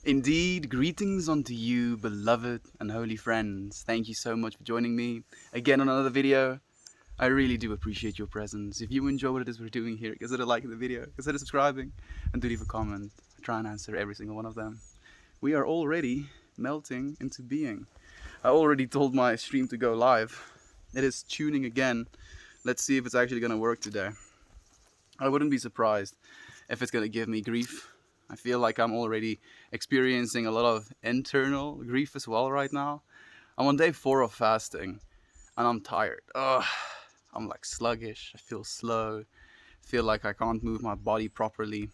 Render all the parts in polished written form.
Indeed, greetings unto you, beloved and holy friends. Thank you so much for joining me again on another video. I really do appreciate your presence. If you enjoy what it is we're doing here, consider liking the video, consider subscribing, and do leave a comment. I try and answer every single one of them. We are already melting into being. I already told my stream to go live. It is tuning again. Let's see if it's actually going to work today. I wouldn't be surprised if it's going to give me grief. I feel like I'm already experiencing a lot of internal grief as well right now. I'm on day 4 of fasting and I'm tired. I'm like sluggish. I feel slow. I feel like I can't move my body properly.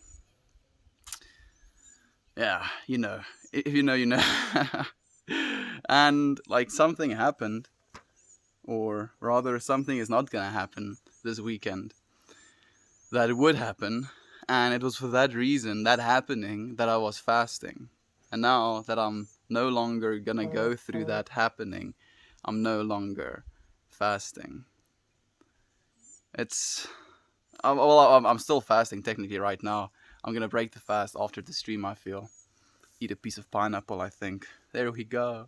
Yeah, you know. If you know, you know. And like something happened, or rather something is not gonna happen this weekend that it would happen, and it was for that reason, that happening, that I was fasting. And now that I'm no longer gonna go through that happening, I'm no longer fasting. I'm still fasting technically right now. I'm gonna break the fast after the stream, I feel. Eat a piece of pineapple, I think. There we go.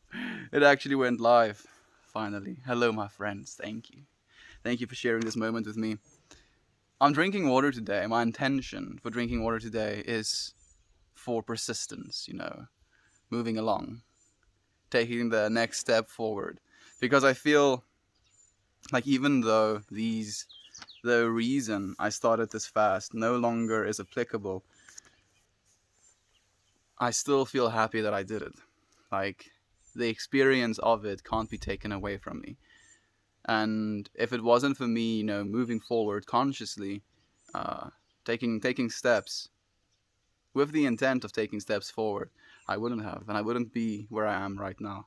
It actually went live, finally. Hello, my friends. Thank you. Thank you for sharing this moment with me. I'm drinking water today. My intention for drinking water today is for persistence, moving along, taking the next step forward. Because I feel like even though the reason I started this fast no longer is applicable, I still feel happy that I did it. Like, the experience of it can't be taken away from me. And if it wasn't for me, moving forward consciously, taking steps with the intent of taking steps forward, I wouldn't have, and I wouldn't be where I am right now.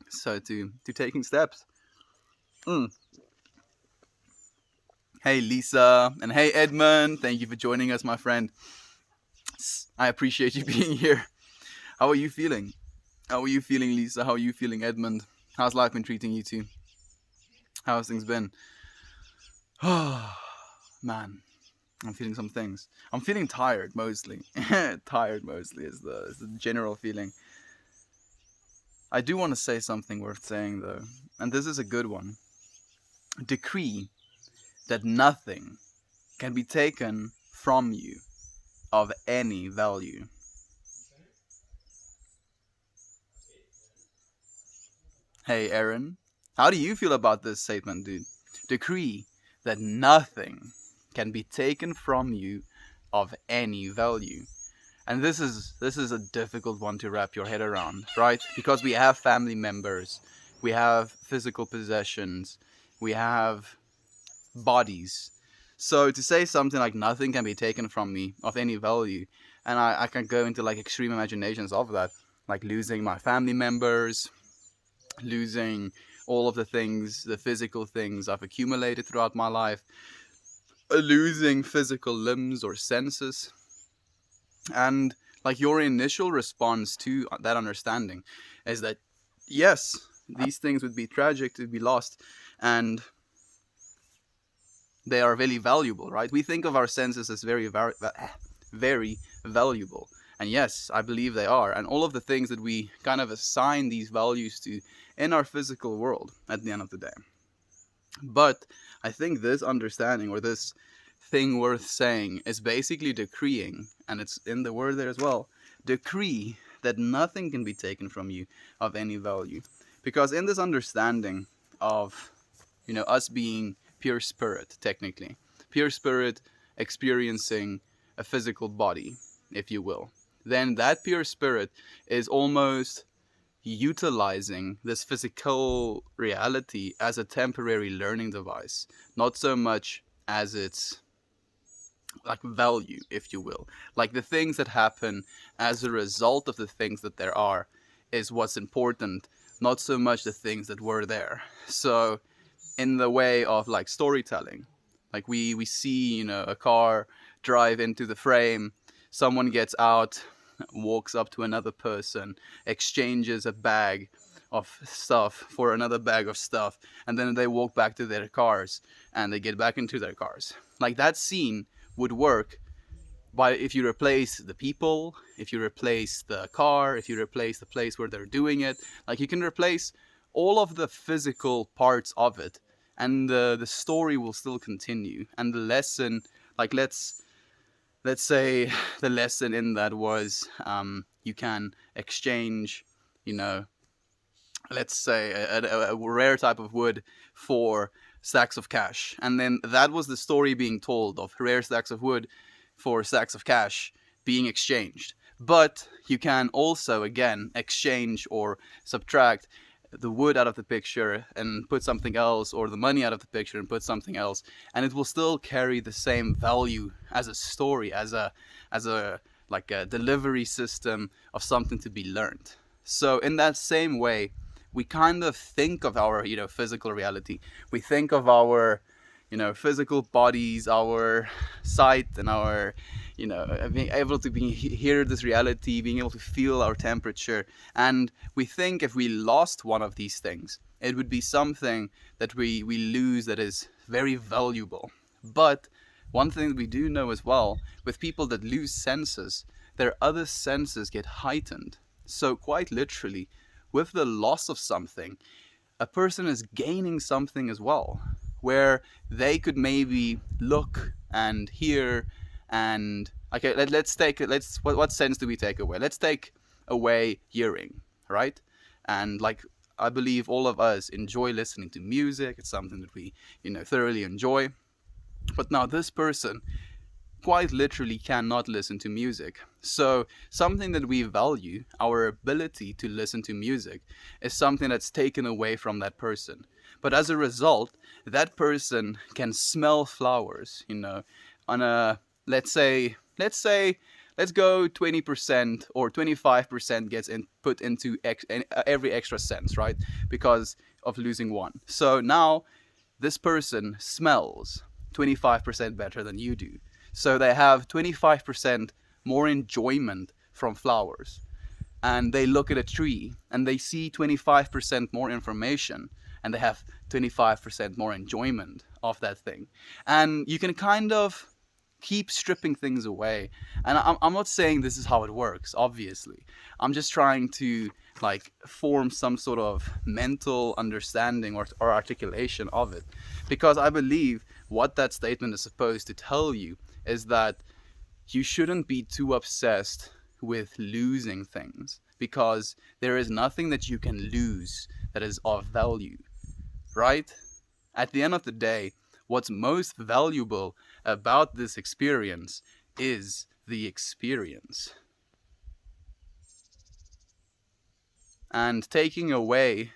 So to taking steps. Hey Lisa, and hey Edmund, thank you for joining us, my friend. I appreciate you being here. How are you feeling? How are you feeling, Lisa? How are you feeling, Edmund? How's life been treating you two? How's things been? Oh, man. I'm feeling some things. I'm feeling tired, mostly. Tired, mostly, is the general feeling. I do want to say something worth saying, though. And this is a good one. Decree that nothing can be taken from you of any value. Hey, Aaron. How do you feel about this statement, dude? Decree that nothing can be taken from you of any value. And this is a difficult one to wrap your head around, right? Because we have family members, we have physical possessions, we have bodies. So to say something like nothing can be taken from me of any value, and I can go into like extreme imaginations of that, like losing my family members, losing all of the things, the physical things I've accumulated throughout my life, losing physical limbs or senses. And like your initial response to that understanding is that yes, these things would be tragic to be lost, and they are very valuable, right? We think of our senses as very valuable, and yes, I believe they are, and all of the things that we kind of assign these values to in our physical world at the end of the day. But I think this understanding, or this thing worth saying, is basically decreeing, and it's in the word there as well, decree that nothing can be taken from you of any value. Because in this understanding of, us being pure spirit, technically, pure spirit experiencing a physical body, if you will, then that pure spirit is almost utilizing this physical reality as a temporary learning device, not so much as its like value, if you will. Like the things that happen as a result of the things that there are is what's important, not so much the things that were there. So in the way of like storytelling, like we see, a car drive into the frame, someone gets out, walks up to another person, exchanges a bag of stuff for another bag of stuff, and then they walk back to their cars and they get back into their cars. Like that scene would work But if you replace the people, if you replace the car, if you replace the place where they're doing it, like you can replace all of the physical parts of it, and the story will still continue. And the lesson, like let's say the lesson in that was you can exchange, you know, let's say a rare type of wood for stacks of cash, and then that was the story being told of rare stacks of wood for stacks of cash being exchanged. But you can also again exchange or subtract the wood out of the picture and put something else, or the money out of the picture and put something else, and it will still carry the same value as a story, as a like a delivery system of something to be learned. So in that same way, we kind of think of our, physical reality. We think of our, physical bodies, our sight, and our, being able to hear this reality, being able to feel our temperature. And we think if we lost one of these things, it would be something that we lose that is very valuable. But one thing we do know as well, with people that lose senses, their other senses get heightened. So quite literally, with the loss of something, a person is gaining something as well, where they could maybe look and hear and okay, what sense do we take away? Let's take away hearing, right? And like I believe all of us enjoy listening to music. It's something that we, thoroughly enjoy. But now this person quite literally cannot listen to music. So something that we value, our ability to listen to music, is something that's taken away from that person. But as a result, that person can smell flowers, on a, let's go 20% or 25% gets put into every extra sense, right? Because of losing one. So now this person smells 25% better than you do. So they have 25% more enjoyment from flowers. And they look at a tree and they see 25% more information, and they have 25% more enjoyment of that thing. And you can kind of keep stripping things away. And I'm not saying this is how it works, obviously. I'm just trying to form some sort of mental understanding or articulation of it. Because I believe what that statement is supposed to tell you is that you shouldn't be too obsessed with losing things, because there is nothing that you can lose that is of value, right? At the end of the day, what's most valuable about this experience is the experience. And taking away,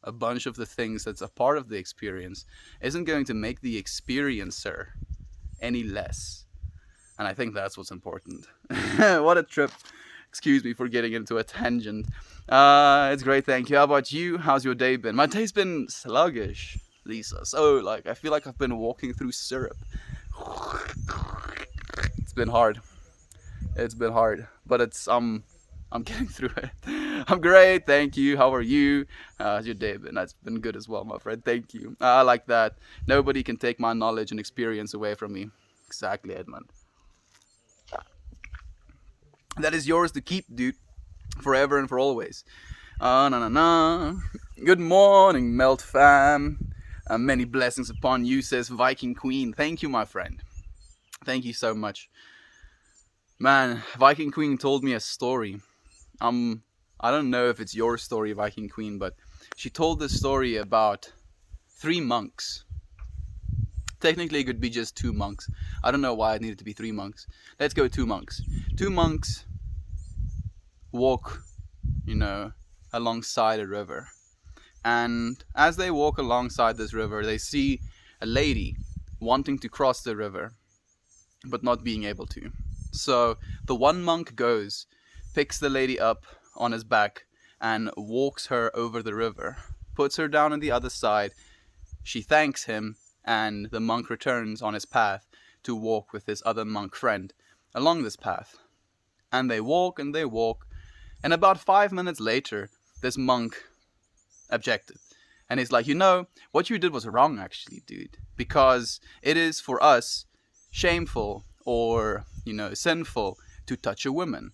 a bunch of the things that's a part of the experience isn't going to make the experiencer any less. And I think that's what's important. What a trip. Excuse me for getting into a tangent. It's great, thank you. How about you? How's your day been? My day's been sluggish, Lisa. So, I feel like I've been walking through syrup. It's been hard. But I'm getting through it. I'm great, thank you. How are you? How's your day been? That's been good as well, my friend. Thank you. I like that. Nobody can take my knowledge and experience away from me. Exactly, Edmund. That is yours to keep, dude. Forever and for always. Na. Good morning, Melt fam. Many blessings upon you, says Viking Queen. Thank you, my friend. Thank you so much. Man, Viking Queen told me a story. I don't know if it's your story, Viking Queen, but she told this story about 3 monks. Technically, it could be just 2 monks. I don't know why it needed to be 3 monks. Let's go 2 monks. 2 monks walk, alongside a river. And as they walk alongside this river, they see a lady wanting to cross the river, but not being able to. So the one monk goes, picks the lady up on his back, and walks her over the river, puts her down on the other side. She thanks him, and the monk returns on his path to walk with his other monk friend along this path. And they walk, and about 5 minutes later, this monk objected. And he's like, what you did was wrong actually, dude. Because it is for us shameful or, sinful to touch a woman?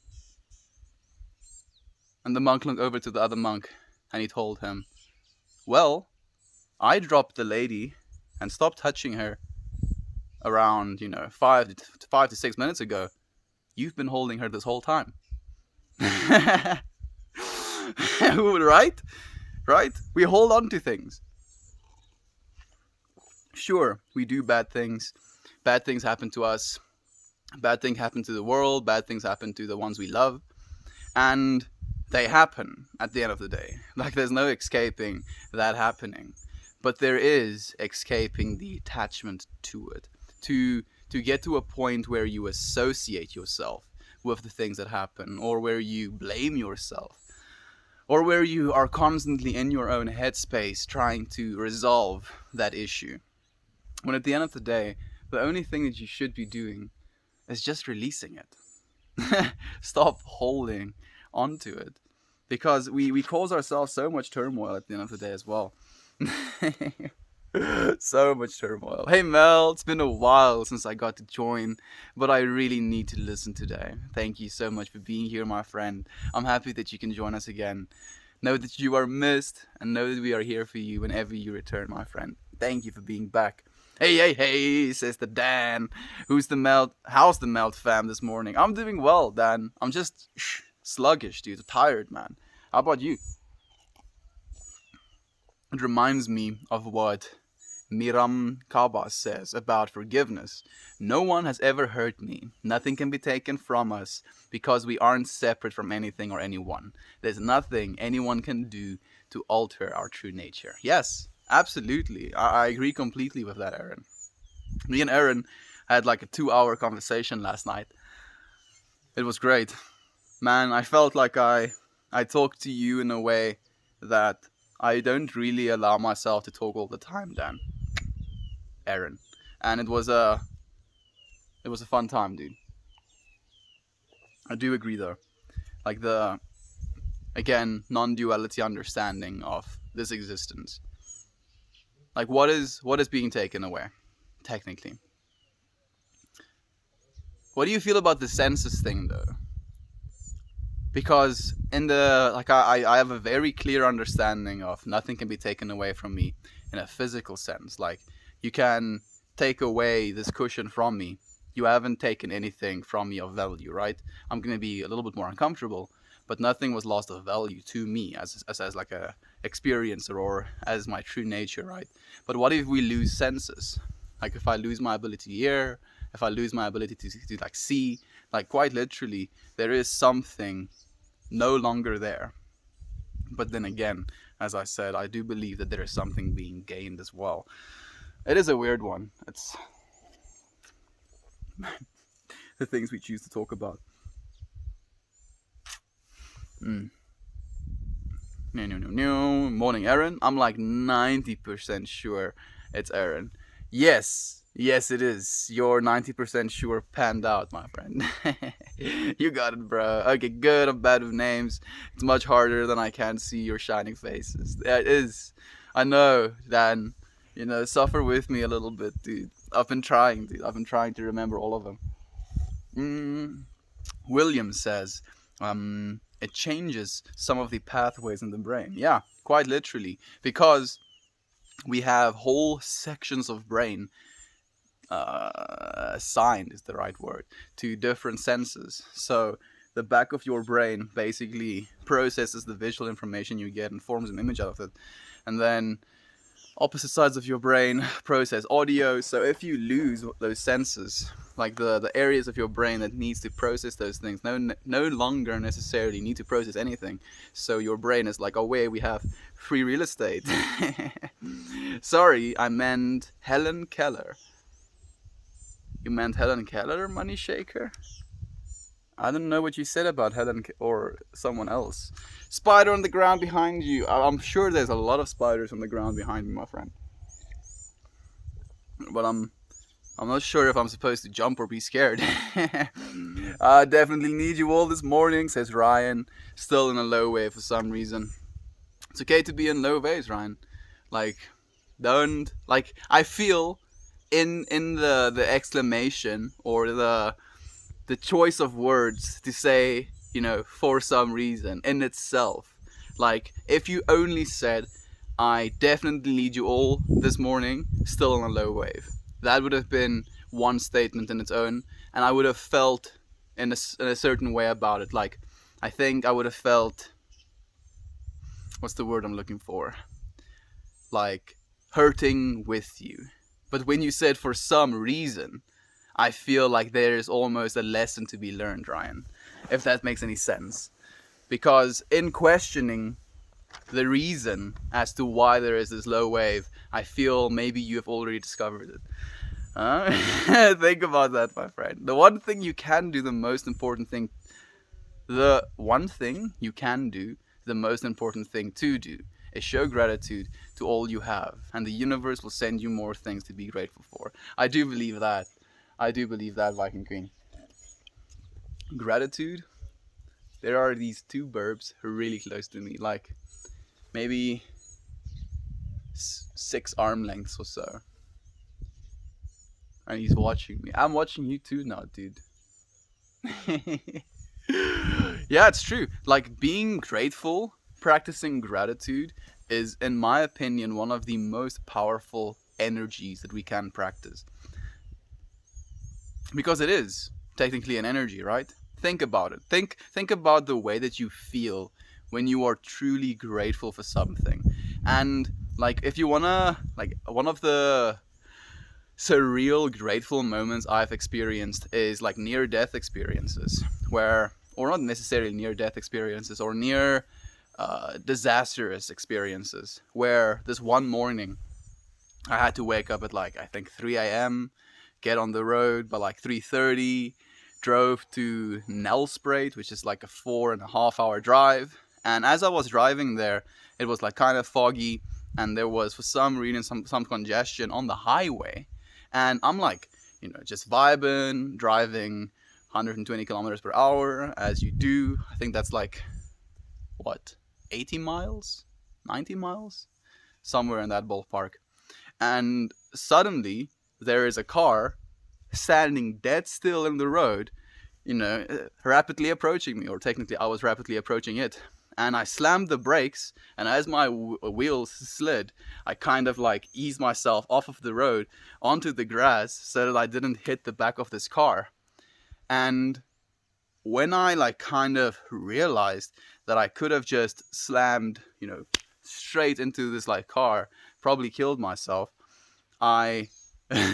And the monk looked over to the other monk and he told him, well, I dropped the lady and stopped touching her around, 5 to 6 minutes ago. You've been holding her this whole time. Right? Right? We hold on to things. Sure, we do bad things. Bad things happen to us. Bad things happen to the world. Bad things happen to the ones we love. And they happen at the end of the day. Like, there's no escaping that happening. But there is escaping the attachment to it. To get to a point where you associate yourself with the things that happen, or where you blame yourself, or where you are constantly in your own headspace trying to resolve that issue. When at the end of the day, the only thing that you should be doing is just releasing it. Stop holding onto it. Because we cause ourselves so much turmoil at the end of the day as well. So much turmoil. Hey Mel, it's been a while since I got to join, but I really need to listen today. Thank you so much for being here, my friend. I'm happy that you can join us again. Know that you are missed, and know that we are here for you whenever you return, my friend. Thank you for being back. Hey, says the Dan. How's the Melt fam this morning? I'm doing well, Dan. I'm just sluggish, dude. Tired, man. How about you? It reminds me of what Miram Kaba says about forgiveness. No one has ever hurt me. Nothing can be taken from us because we aren't separate from anything or anyone. There's nothing anyone can do to alter our true nature. Yes, absolutely. I agree completely with that, Aaron. Me and Aaron had like a 2-hour conversation last night. It was great. Man, I felt like I talked to you in a way that I don't really allow myself to talk all the time, Dan. Aaron. And it was a fun time, dude. I do agree though. Like the, again, non-duality understanding of this existence. Like what is being taken away, technically? What do you feel about the senses thing though? Because in the, like, I have a very clear understanding of nothing can be taken away from me in a physical sense. Like, you can take away this cushion from me. You haven't taken anything from me of value, right? I'm going to be a little bit more uncomfortable, but nothing was lost of value to me as like a experiencer or as my true nature, right? But what if we lose senses? Like if I lose my ability to hear, if I lose my ability to like see, like quite literally, there is something no longer there. But then again, as I said, I do believe that there is something being gained as well. It is a weird one. It's the things we choose to talk about. No. Morning, Aaron. I'm like 90% sure it's Aaron. Yes, it is. You're 90% sure panned out, my friend. You got it, bro. Okay, good. I'm bad with names. It's much harder than I can see your shining faces. It is. I know, Dan. Suffer with me a little bit, dude. I've been trying to remember all of them. William says, it changes some of the pathways in the brain. Yeah, quite literally. Because we have whole sections of brain assigned is the right word to different senses. So the back of your brain basically processes the visual information you get and forms an image out of it, and then opposite sides of your brain process audio. So if you lose those senses, like the areas of your brain that needs to process those things no longer necessarily need to process anything, so your brain is like, oh wait, we have free real estate. Sorry, I meant Helen Keller. You meant Helen Keller, Money Shaker? I don't know what you said about Helen or someone else. Spider on the ground behind you. I'm sure there's a lot of spiders on the ground behind me, my friend. But I'm not sure if I'm supposed to jump or be scared. I definitely need you all this morning, says Ryan. Still in a low wave for some reason. It's okay to be in low waves, Ryan. Like, I feel in the exclamation or the choice of words to say, for some reason in itself. Like, if you only said, I definitely need you all this morning, still on a low wave. That would have been one statement in its own, and I would have felt in a certain way about it. Like, I think I would have felt, what's the word I'm looking for? Like, hurting with you. But when you said for some reason, I feel like there is almost a lesson to be learned, Ryan, if that makes any sense. Because in questioning the reason as to why there is this low wave, I feel maybe you have already discovered it. Think about that, my friend. The one thing you can do, the most important thing to do is show gratitude to all you have, and the universe will send you more things to be grateful for. I do believe that. Viking Queen. Gratitude. There are these two verbs really close to me, like maybe 6 arm lengths or so. And he's watching me. I'm watching you too now, dude. Yeah, it's true. Like, being grateful, practicing gratitude is, in my opinion, one of the most powerful energies that we can practice. Because it is technically an energy, right? Think about it. Think about the way that you feel when you are truly grateful for something. And like, if you wanna, like, one of the surreal grateful moments I've experienced is like near death experiences, where, or not necessarily near death experiences, or near disastrous experiences, where this one morning I had to wake up at like, I think 3 a.m., get on the road by like 3:30, drove to Nelspruit, which is like a 4.5 hour drive. And as I was driving there, it was like kind of foggy, and there was for some reason some congestion on the highway. And I'm like, just vibing, driving 120 kilometers per hour, as you do. I think that's like, what, 80 miles? 90 miles? Somewhere in that ballpark. And suddenly, there is a car standing dead still in the road, rapidly approaching me, or technically I was rapidly approaching it. And I slammed the brakes, and as my wheels slid, I kind of like eased myself off of the road onto the grass so that I didn't hit the back of this car. And when I like kind of realized that I could have just slammed, straight into this like car, probably killed myself, I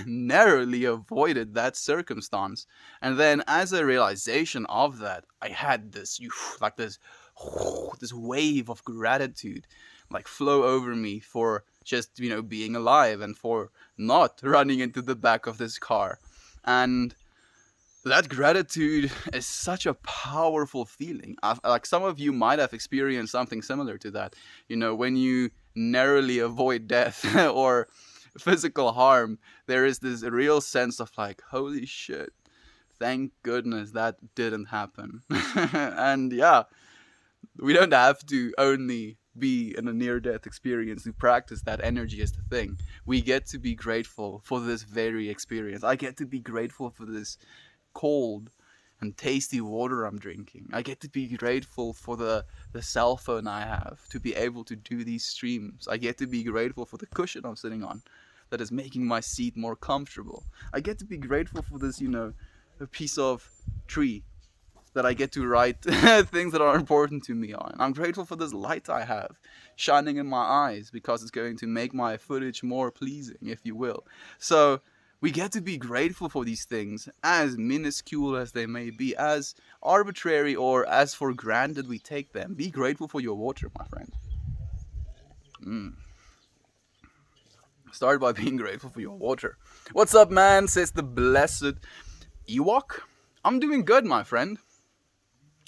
narrowly avoided that circumstance. And then, as a realization of that, I had this like this wave of gratitude like flow over me for just being alive and for not running into the back of this car. And that gratitude is such a powerful feeling. Like, some of you might have experienced something similar to that, when you narrowly avoid death or physical harm. There is this real sense of like, holy shit, thank goodness that didn't happen. And yeah, we don't have to only be in a near-death experience to practice that energy as the thing. We get to be grateful for this very experience. I get to be grateful for this cold and tasty water I'm drinking. I get to be grateful for the cell phone I have to be able to do these streams. I get to be grateful for the cushion I'm sitting on that is making my seat more comfortable. I get to be grateful for this, a piece of tree that I get to write things that are important to me on. I'm grateful for this light I have shining in my eyes, because it's going to make my footage more pleasing, if you will. So we get to be grateful for these things, as minuscule as they may be, as arbitrary or as for granted we take them. Be grateful for your water, my friend. Start by being grateful for your water. What's up, man? Says the blessed Ewok. I'm doing good, my friend.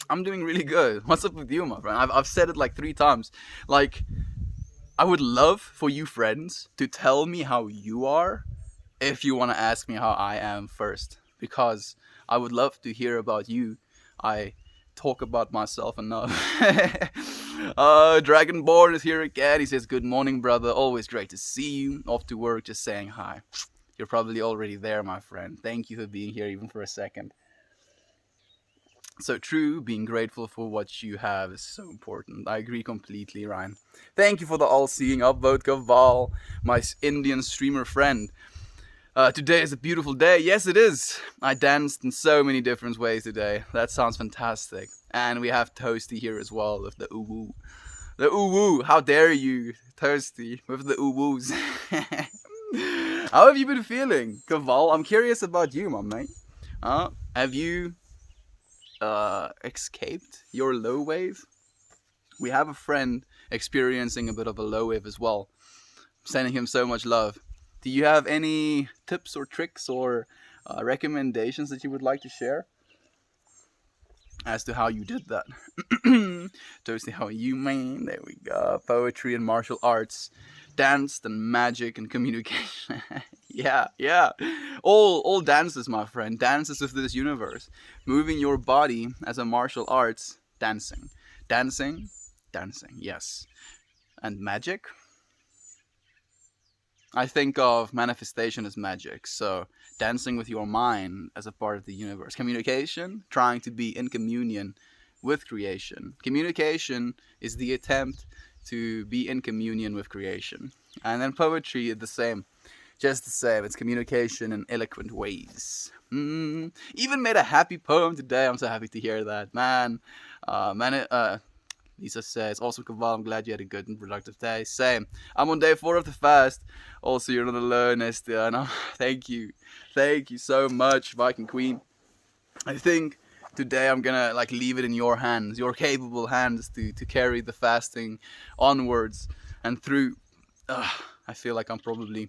I'm doing really good. What's up with you, my friend? I've said it like 3 times. Like, I would love for you friends to tell me how you are if you want to ask me how I am first, because I would love to hear about you. I talk about myself enough. Dragonborn is here again. He says, good morning, brother. Always great to see you. Off to work, just saying hi. You're probably already there, my friend. Thank you for being here even for a second. So true, being grateful for what you have is so important. I agree completely, Ryan. Thank you for the all-seeing upvote, Kaval, my Indian streamer friend. Today is a beautiful day. Yes, it is. I danced in so many different ways today. That sounds fantastic. And we have Toasty here as well with the ooh woo. The ooh woo. How dare you, Toasty, with the ooh woos. How have you been feeling, Kaval? I'm curious about you, my mate. Have you escaped your low wave? We have a friend experiencing a bit of a low wave as well. Sending him so much love. Do you have any tips or tricks or recommendations that you would like to share as to how you did that? Toasty, how you mean? There we go. Poetry and martial arts, dance and magic and communication. yeah. All dances, my friend. Dances of this universe. Moving your body as a martial arts, dancing. Dancing. Yes. And magic? I think of manifestation as magic, so dancing with your mind as a part of the universe. Communication, trying to be in communion with creation. Communication is the attempt to be in communion with creation. And then poetry is the same. Just the same. It's communication in eloquent ways. Even made a happy poem today. I'm so happy to hear that. Man, Lisa says, awesome, Kaval. I'm glad you had a good and productive day. Same. I'm on day 4 of the fast. Also, you're not alone, Esther. No, thank you. Thank you so much, Viking Queen. I think today I'm gonna leave it in your hands, your capable hands to carry the fasting onwards and through. I feel like I'm probably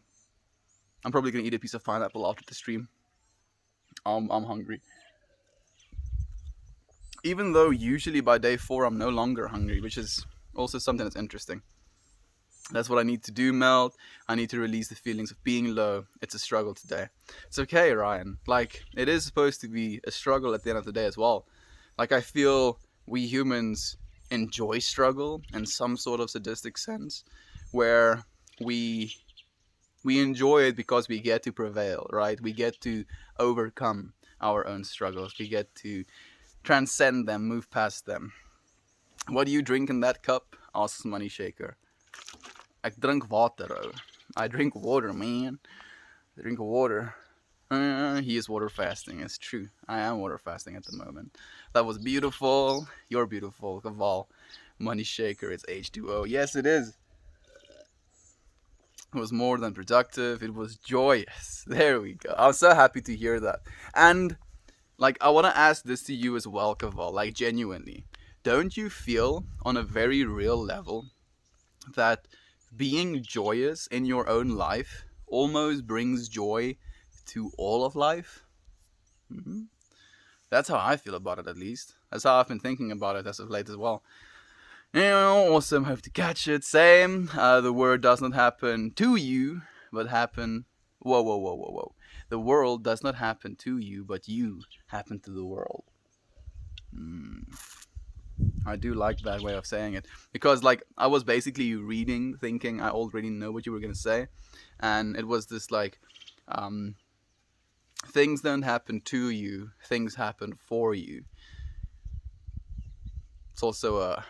gonna eat a piece of pineapple after the stream. I'm hungry. Even though usually by day 4 I'm no longer hungry, which is also something that's interesting. That's what I need to do, Melt. I need to release the feelings of being low. It's a struggle today. It's okay, Ryan. It is supposed to be a struggle at the end of the day as well. I feel we humans enjoy struggle in some sort of sadistic sense, where we enjoy it because we get to prevail, right? We get to overcome our own struggles. We get to transcend them, move past them. What do you drink in that cup? Asks Money Shaker. I drink water. I drink water, man. I drink water. He is water fasting. It's true. I am water fasting at the moment. That was beautiful. You're beautiful, Kaval. Money Shaker. It's H2O. Yes, it is. It was more than productive. It was joyous. There we go. I'm so happy to hear that. And I want to ask this to you as well, Kaval, genuinely. Don't you feel on a very real level that being joyous in your own life almost brings joy to all of life? Mm-hmm. That's how I feel about it, at least. That's how I've been thinking about it as of late as well. Awesome, hope to catch it. Same. The word does not happen to you, but happen. Whoa. The world does not happen to you, but you happen to the world. I do like that way of saying it. Because, I was basically reading, thinking I already know what you were going to say. And it was this, things don't happen to you, things happen for you. It's also a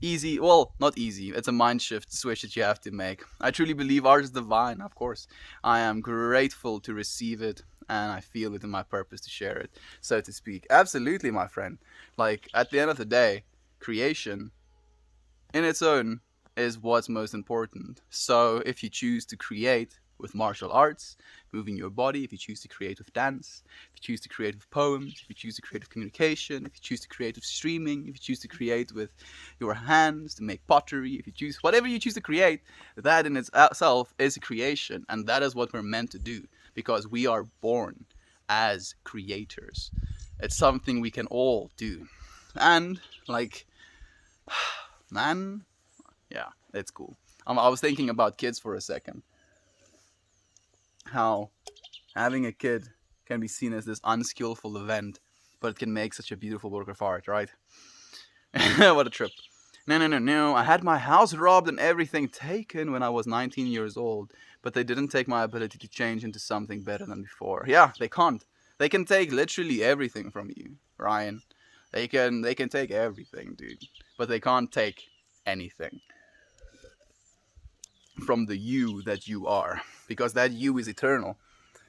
easy, well, not easy, it's a mind shift switch that you have to make. I truly believe art is divine, of course. I am grateful to receive it, and I feel it in my purpose to share it, so to speak. Absolutely, my friend. At the end of the day, creation in its own is what's most important. So if you choose to create with martial arts, moving your body, if you choose to create with dance, if you choose to create with poems, if you choose to create with communication, if you choose to create with streaming, if you choose to create with your hands to make pottery, if you choose, whatever you choose to create, that in itself is a creation. And that is what we're meant to do, because we are born as creators. It's something we can all do. And, man, yeah, it's cool. I was thinking about kids for a second. How having a kid can be seen as this unskillful event, but it can make such a beautiful work of art, right? What a trip. No, no, no, no. I had my house robbed and everything taken when I was 19 years old, but they didn't take my ability to change into something better than before. Yeah, they can't. They can take literally everything from you, Ryan. They can take everything, dude. But they can't take anything from the you that you are, because that you is eternal.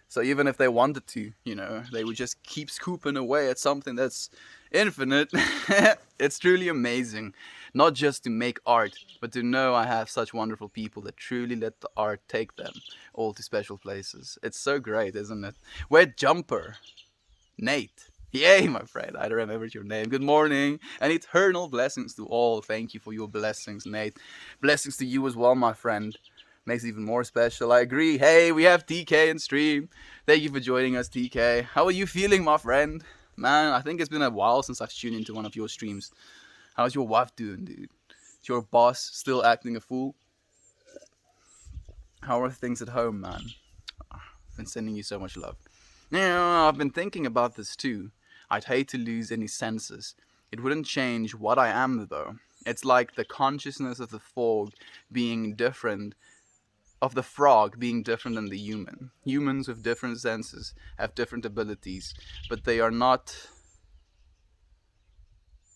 So even if they wanted to, they would just keep scooping away at something that's infinite. It's truly amazing, not just to make art, but to know I have such wonderful people that truly let the art take them all to special places. It's so great, isn't it? Wet Jumper, Nate. Yay, my friend, I remembered your name. Good morning, and eternal blessings to all. Thank you for your blessings, Nate. Blessings to you as well, my friend. Makes it even more special. I agree. Hey, we have TK in stream. Thank you for joining us, TK. How are you feeling, my friend? Man, I think it's been a while since I've tuned into one of your streams. How's your wife doing, dude? Is your boss still acting a fool? How are things at home, man? I've been sending you so much love. Yeah, I've been thinking about this too. I'd hate to lose any senses. It wouldn't change what I am, though. It's like the consciousness of the fog being different, of the frog being different than the human. Humans with different senses have different abilities, but they are not.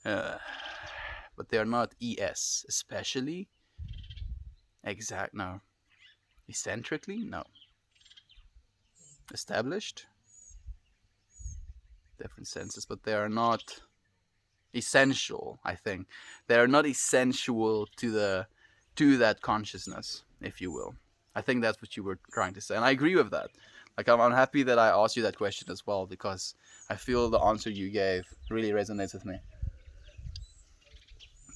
Uh, but they are not ES, especially. Exact, no. Eccentrically, no. Established, different senses, but they are not essential. I think they are not essential to that consciousness, if you will. I think that's what you were trying to say, and I agree with that. Like, I'm happy that I asked you that question as well, because I feel the answer you gave really resonates with me.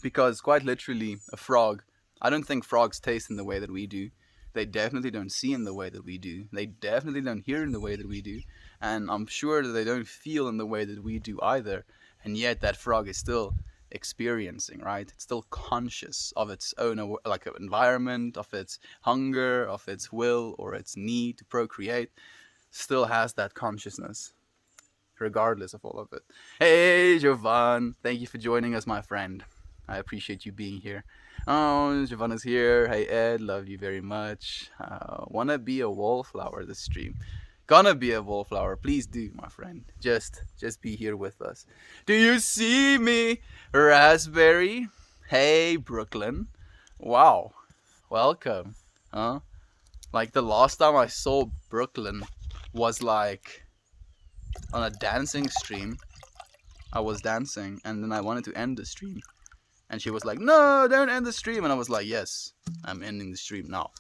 Because quite literally, a frog, I don't think frogs taste in the way that we do. They definitely don't see in the way that we do. They definitely don't hear in the way that we do. And I'm sure that they don't feel in the way that we do either. And yet that frog is still experiencing, right? It's still conscious of its own like environment, of its hunger, of its will or its need to procreate. Still has that consciousness, regardless of all of it. Hey, Jovan, thank you for joining us, my friend. I appreciate you being here. Oh, Jovan is here. Hey, Ed, love you very much. Wanna be a wallflower this stream? Gonna be a wallflower. Please do, my friend. Just be here with us. Do you see me, Raspberry? Hey, Brooklyn. Wow, welcome. Huh? Like the last time I saw Brooklyn was like on a dancing stream. I was dancing and then I wanted to end the stream. And she was like, no, don't end the stream. And I was like, yes, I'm ending the stream now.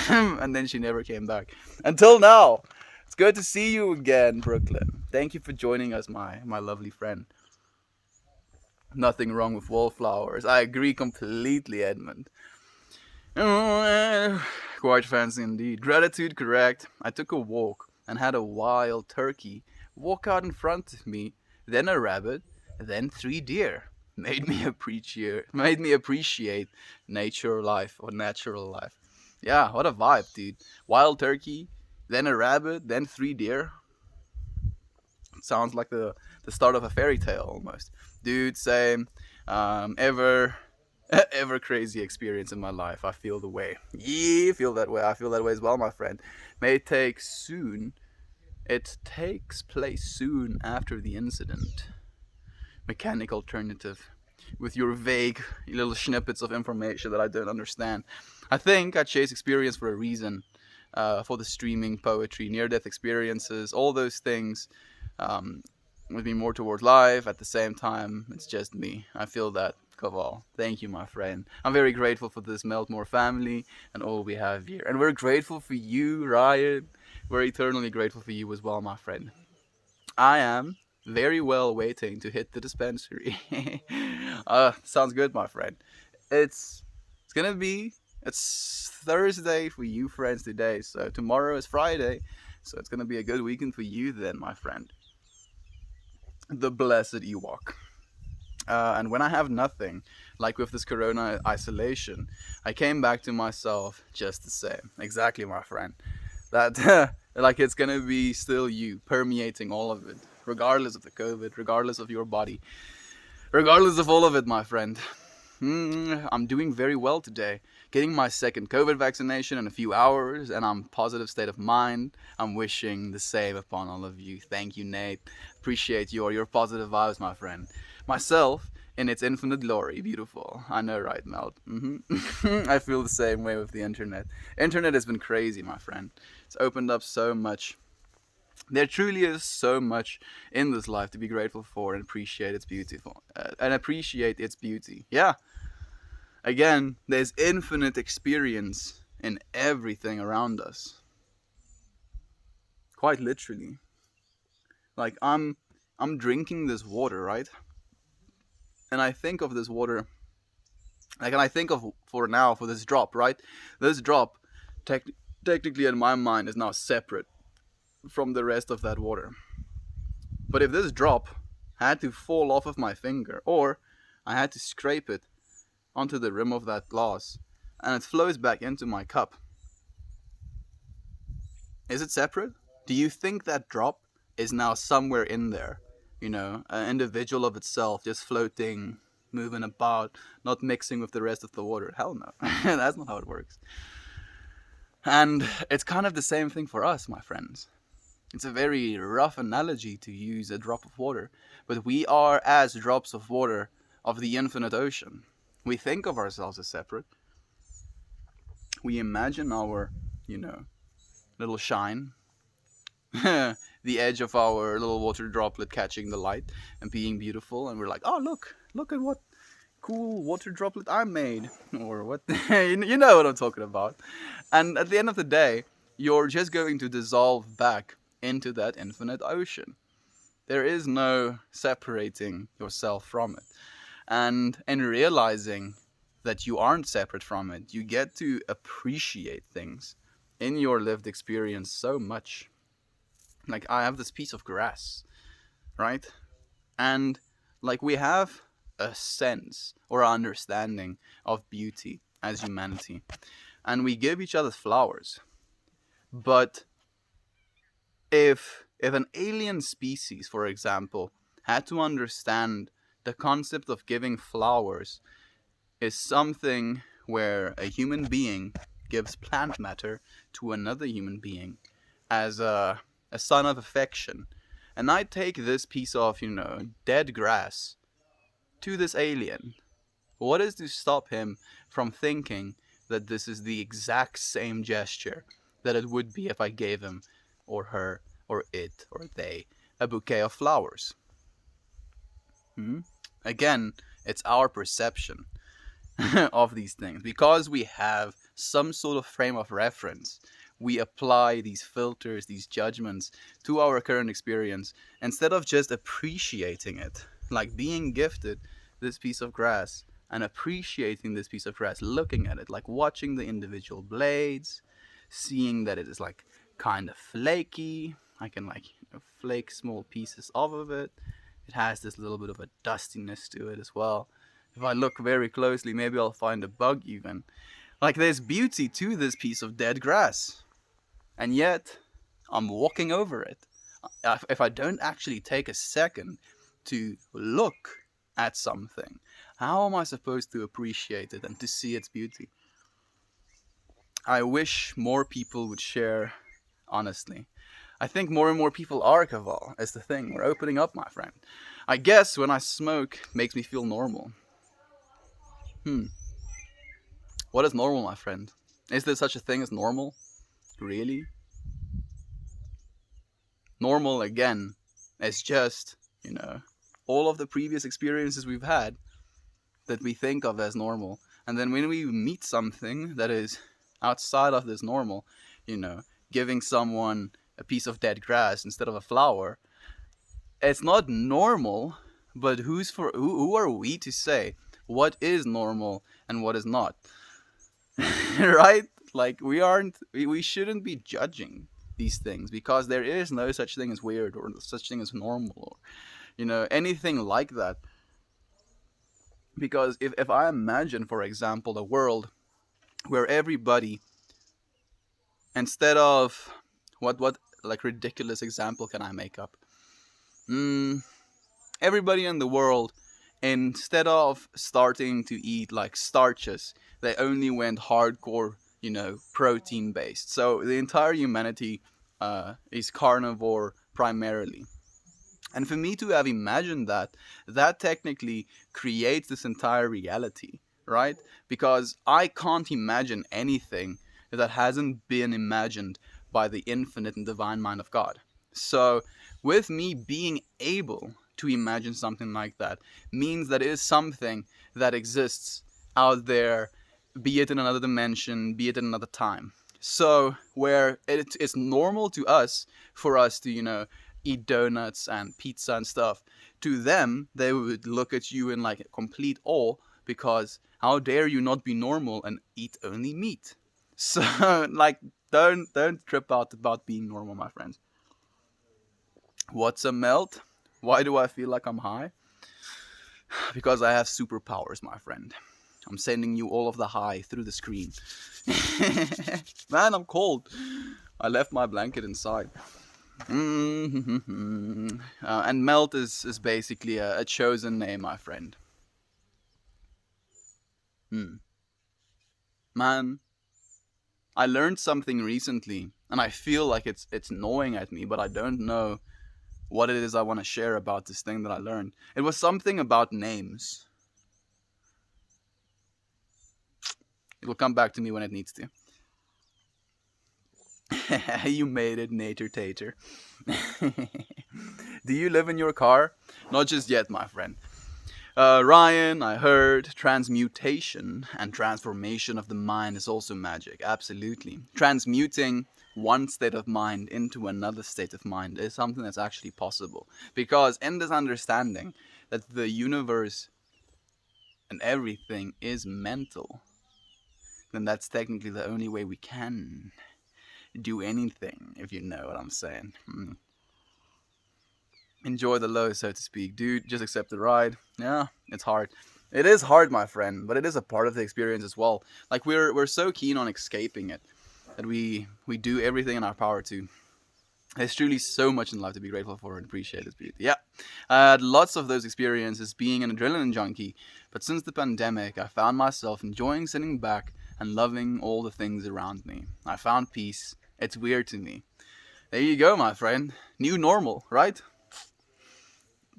And then she never came back. Until now. It's good to see you again, Brooklyn. Thank you for joining us, my lovely friend. Nothing wrong with wallflowers. I agree completely, Edmund. Quite fancy indeed. Gratitude, correct. I took a walk and had a wild turkey walk out in front of me, then a rabbit, then 3 deer. Made me appreciate nature life or natural life. Yeah, what a vibe, dude. Wild turkey, then a rabbit, then 3 deer. Sounds like the start of a fairy tale almost. Dude, same. Ever crazy experience in my life. I feel the way. Yeah, feel that way. I feel that way as well, my friend. May take soon. It takes place soon after the incident. Mechanic alternative with your vague little snippets of information that I don't understand. I think I chase experience for a reason. For the streaming, poetry, near-death experiences, all those things with me more towards life. At the same time, it's just me. I feel that, Kaval. Thank you, my friend. I'm very grateful for this Meltmore family and all we have here. And we're grateful for you, Ryan. We're eternally grateful for you as well, my friend. I am very well waiting to hit the dispensary. Sounds good, my friend. It's gonna be it's Thursday for you friends today, so tomorrow is Friday, so it's gonna be a good weekend for you then, my friend. The blessed Ewok. And when I have nothing, like with this corona isolation, I came back to myself just the same. Exactly, my friend. That like it's gonna be still you permeating all of it, regardless of the COVID, regardless of your body, regardless of all of it, my friend. I'm doing very well today. Getting my second COVID vaccination in a few hours, and I'm positive state of mind. I'm wishing the same upon all of you. Thank you, Nate. Appreciate your positive vibes, my friend. Myself, in its infinite glory, beautiful. I know, right, Mel? I feel the same way with the internet. Internet has been crazy, my friend. It's opened up so much. There truly is so much in this life to be grateful for and appreciate its beautiful and appreciate its beauty. Yeah, again, there's infinite experience in everything around us. Quite literally. Like I'm drinking this water, right? And I think of this water and I think of for this drop, right? This drop tec- technically in my mind is now separate from the rest of that water. But if this drop had to fall off of my finger, or I had to scrape it onto the rim of that glass, and it flows back into my cup, is it separate? Do you think that drop is now somewhere in there? You know, an individual of itself, just floating, moving about, not mixing with the rest of the water? Hell no. That's not how it works. And it's kind of the same thing for us, my friends. It's a very rough analogy to use a drop of water, but we are as drops of water of the infinite ocean. We think of ourselves as separate. We imagine our, you know, little shine, the edge of our little water droplet catching the light and being beautiful, and we're like, oh, look at what cool water droplet I made, or what, you know what I'm talking about. And at the end of the day, you're just going to dissolve back into that infinite ocean. There is no separating yourself from it. And in realizing that you aren't separate from it, you get to appreciate things in your lived experience so much. Like, I have this piece of grass, right? And like, we have a sense or understanding of beauty as humanity, and we give each other flowers. But if an alien species, for example, had to understand the concept of giving flowers is something where a human being gives plant matter to another human being as a sign of affection, and I take this piece of, dead grass to this alien, what is to stop him from thinking that this is the exact same gesture that it would be if I gave him, or her, or it, or they, a bouquet of flowers? Hmm? Again, it's our perception of these things. Because we have some sort of frame of reference, we apply these filters, these judgments to our current experience instead of just appreciating it. Like being gifted this piece of grass and appreciating this piece of grass, looking at it, like watching the individual blades, seeing that it is like kind of flaky. I can flake small pieces off of it. It has this little bit of a dustiness to it as well. If I look very closely, maybe I'll find a bug even. Like, there's beauty to this piece of dead grass. And yet, I'm walking over it. If I don't actually take a second to look at something, how am I supposed to appreciate it and to see its beauty? I wish more people would share honestly. I think more and more people are, Kaval. It's the thing. We're opening up, my friend. I guess when I smoke, it makes me feel normal. What is normal, my friend? Is there such a thing as normal? Really? Normal, again, is just, all of the previous experiences we've had that we think of as normal. And then when we meet something that is outside of this normal, giving someone a piece of dead grass instead of a flower, it's not normal, but who are we to say what is normal and what is not? Right? Like, we shouldn't be judging these things, because there is no such thing as weird or such thing as normal, or anything like that. Because if I imagine, for example, a world where everybody, instead of what like ridiculous example can I make up? Everybody in the world instead of starting to eat like starches, they only went hardcore, protein based. So the entire humanity is carnivore primarily. And for me to have imagined that, that technically creates this entire reality, right? Because I can't imagine anything that hasn't been imagined by the infinite and divine mind of God. So, with me being able to imagine something like that means that it is something that exists out there, be it in another dimension, be it in another time. So, where it's normal to us for us to, eat donuts and pizza and stuff, to them, they would look at you in like complete awe because how dare you not be normal and eat only meat? So, like, don't trip out about being normal, my friends. What's a melt? Why do I feel like I'm high? Because I have superpowers, my friend. I'm sending you all of the high through the screen. Man, I'm cold. I left my blanket inside. And melt is basically a chosen name, my friend. Man, I learned something recently, and I feel like it's gnawing at me, but I don't know what it is I want to share about this thing that I learned. It was something about names. It will come back to me when it needs to. You made it, Nature Tater. Do you live in your car? Not just yet, my friend. Ryan, I heard transmutation and transformation of the mind is also magic. Absolutely. Transmuting one state of mind into another state of mind is something that's actually possible. Because in this understanding that the universe and everything is mental, then that's technically the only way we can do anything, if you know what I'm saying. Enjoy the low, so to speak. Dude, just accept the ride. Yeah, it's hard. It is hard, my friend, but it is a part of the experience as well. Like we're so keen on escaping it that we do everything in our power to. There's truly so much in life to be grateful for and appreciate its beauty. Yeah, I had lots of those experiences being an adrenaline junkie, but since the pandemic, I found myself enjoying sitting back and loving all the things around me. I found peace. It's weird to me. There you go, my friend. New normal, right?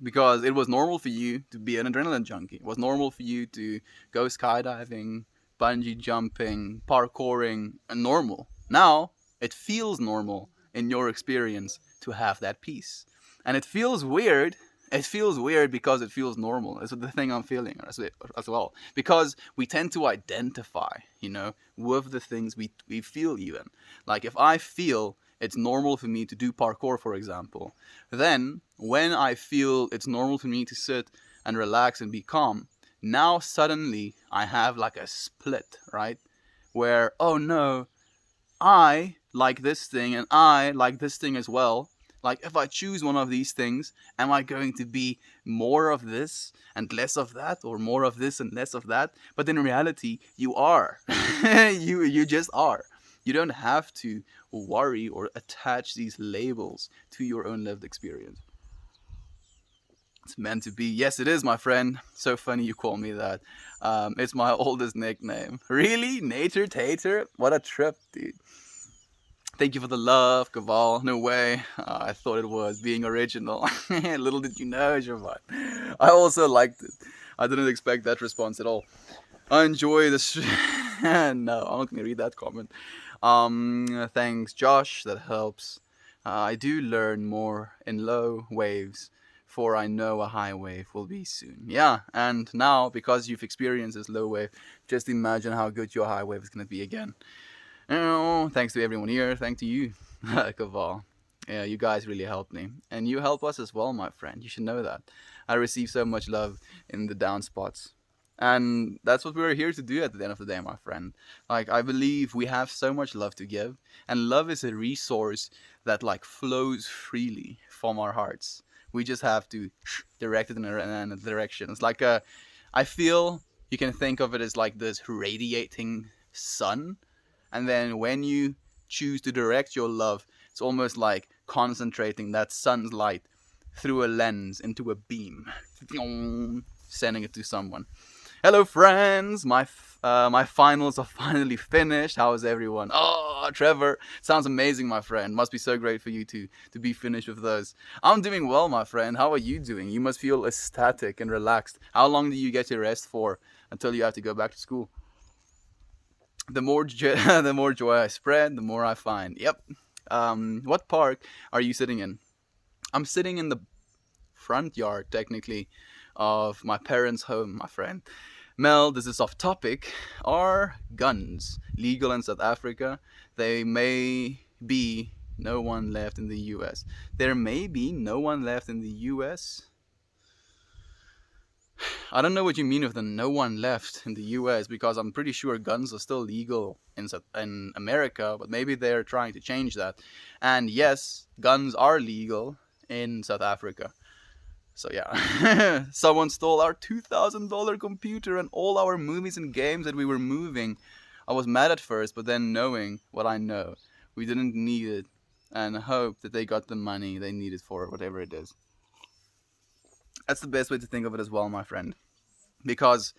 Because it was normal for you to be an adrenaline junkie. It was normal for you to go skydiving, bungee jumping, parkouring, and normal. Now, it feels normal in your experience to have that peace. And it feels weird. It feels weird because it feels normal. That's the thing I'm feeling as well. Because we tend to identify, with the things we feel even. Like if I feel it's normal for me to do parkour, for example, then when I feel it's normal for me to sit and relax and be calm, now suddenly I have like a split, right? Where, oh no, I like this thing and I like this thing as well. Like if I choose one of these things, am I going to be more of this and less of that, or more of this and less of that? But in reality, you are. you just are. You don't have to worry or attach these labels to your own lived experience. It's meant to be. Yes, it is, my friend. So funny you call me that. It's my oldest nickname. Really? Nature Tater? What a trip, dude. Thank you for the love, Kaval. No way. I thought it was being original. Little did you know, Javon. I also liked it. I didn't expect that response at all. I enjoy this. No, I'm not going to read that comment. Thanks, Josh. That helps. I do learn more in low waves, for I know a high wave will be soon. Yeah, and now, because you've experienced this low wave, just imagine how good your high wave is going to be again. Thanks to everyone here. Thanks to you, Kaval. Yeah, you guys really helped me. And you help us as well, my friend. You should know that. I receive so much love in the down spots. And that's what we're here to do at the end of the day, my friend. Like, I believe we have so much love to give. And love is a resource that, like, flows freely from our hearts. We just have to direct it in a direction. It's like I feel you can think of it as like this radiating sun, and then when you choose to direct your love, it's almost like concentrating that sun's light through a lens into a beam, sending it to someone. Hello, friends. My finals are finally finished. How is everyone? Oh, Trevor, sounds amazing, my friend. Must be so great for you to be finished with those. I'm doing well, my friend. How are you doing? You must feel ecstatic and relaxed. How long do you get to rest for until you have to go back to school? The more the more joy I spread, the more I find. Yep. What park are you sitting in? I'm sitting in the front yard, technically, of my parents' home, my friend. Mel, this is off topic. Are guns legal in South Africa? They may be no one left in the US. There may be no one left in the US. I don't know what you mean with the no one left in the US because I'm pretty sure guns are still legal in America, but maybe they're trying to change that. And yes, guns are legal in South Africa. So yeah, someone stole our $2,000 computer and all our movies and games that we were moving. I was mad at first, but then knowing what I know, we didn't need it, and hope that they got the money they needed for whatever it is. That's the best way to think of it as well, my friend. Because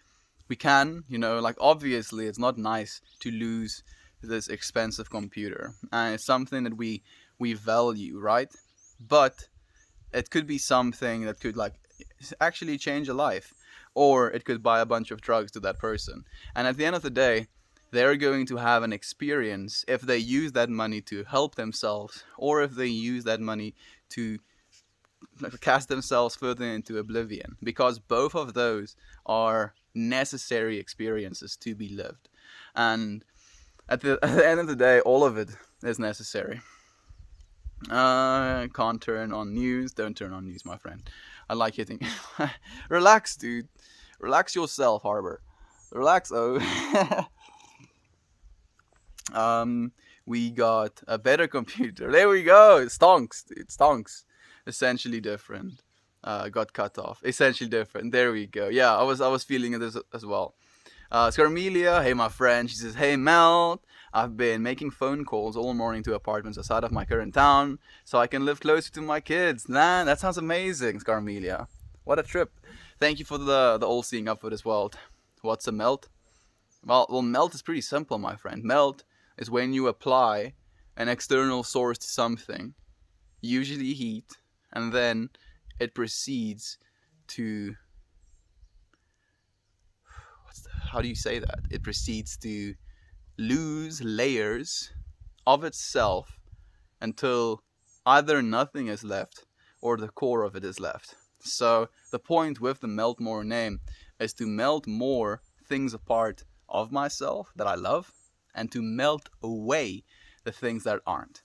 we can, like obviously it's not nice to lose this expensive computer, and it's something that we value, right? But it could be something that could like actually change a life, or it could buy a bunch of drugs to that person, and at the end of the day they're going to have an experience if they use that money to help themselves, or if they use that money to cast themselves further into oblivion, because both of those are necessary experiences to be lived. And at the end of the day, all of it is necessary. Can't turn on news. Don't turn on news, my friend. I like hitting. Relax, dude. Relax yourself, Harbor. Relax, oh. We got a better computer. There we go. It stonks, dude. It stonks. Essentially different. Got cut off. Essentially different. There we go. Yeah, I was feeling it as well. Scarmelia, hey my friend. She says, hey Mel, I've been making phone calls all morning to apartments outside of my current town so I can live closer to my kids. Man, that sounds amazing, Scarmelia. What a trip. Thank you for the all seeing upvote as well. What's a melt? Well, melt is pretty simple, my friend. Melt is when you apply an external source to something, usually heat, and then it proceeds to how do you say that? It proceeds to lose layers of itself until either nothing is left or the core of it is left. So the point with the melt more name is to melt more things apart of myself that I love, and to melt away the things that aren't.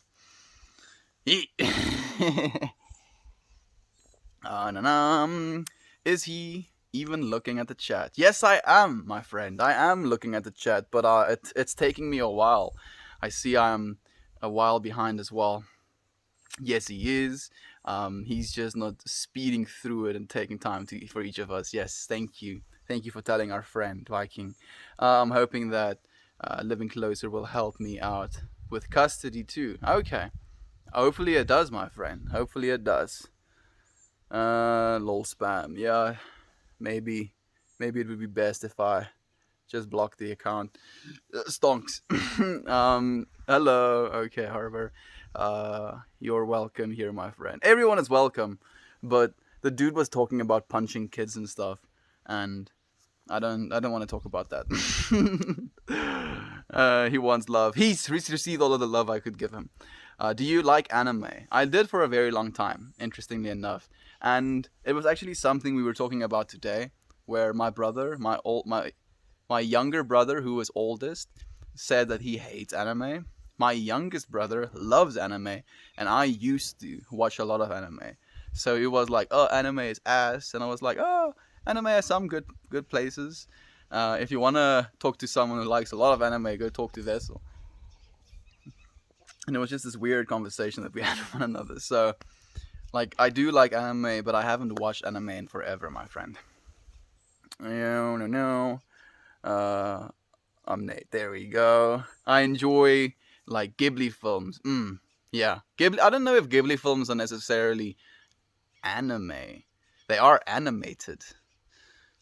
Is he even looking at the chat? Yes, I am, my friend. I am looking at the chat, but it's taking me a while. I see I'm a while behind as well. Yes, he is. He's just not speeding through it and taking time for each of us. Yes, thank you. Thank you for telling our friend, Viking. I'm hoping that living closer will help me out with custody too. Okay. Hopefully it does, my friend. Hopefully it does. Lol spam. Yeah, maybe it would be best if I just block the account. Stonks. Hello. Okay, Harbor. You're welcome here, my friend. Everyone is welcome, but the dude was talking about punching kids and stuff, and I don't want to talk about that. He wants love. He's received all of the love I could give him. Do you like anime? I did for a very long time, interestingly enough. And it was actually something we were talking about today, where my brother, my younger brother, who was oldest, said that he hates anime. My youngest brother loves anime, and I used to watch a lot of anime. So it was like, oh, anime is ass, and I was like, oh, anime has some good places. If you wanna talk to someone who likes a lot of anime, go talk to Vessel. And it was just this weird conversation that we had with one another. So, like, I do like anime, but I haven't watched anime in forever, my friend. No. I'm Nate. There we go. I enjoy like Ghibli films. Yeah, Ghibli. I don't know if Ghibli films are necessarily anime. They are animated,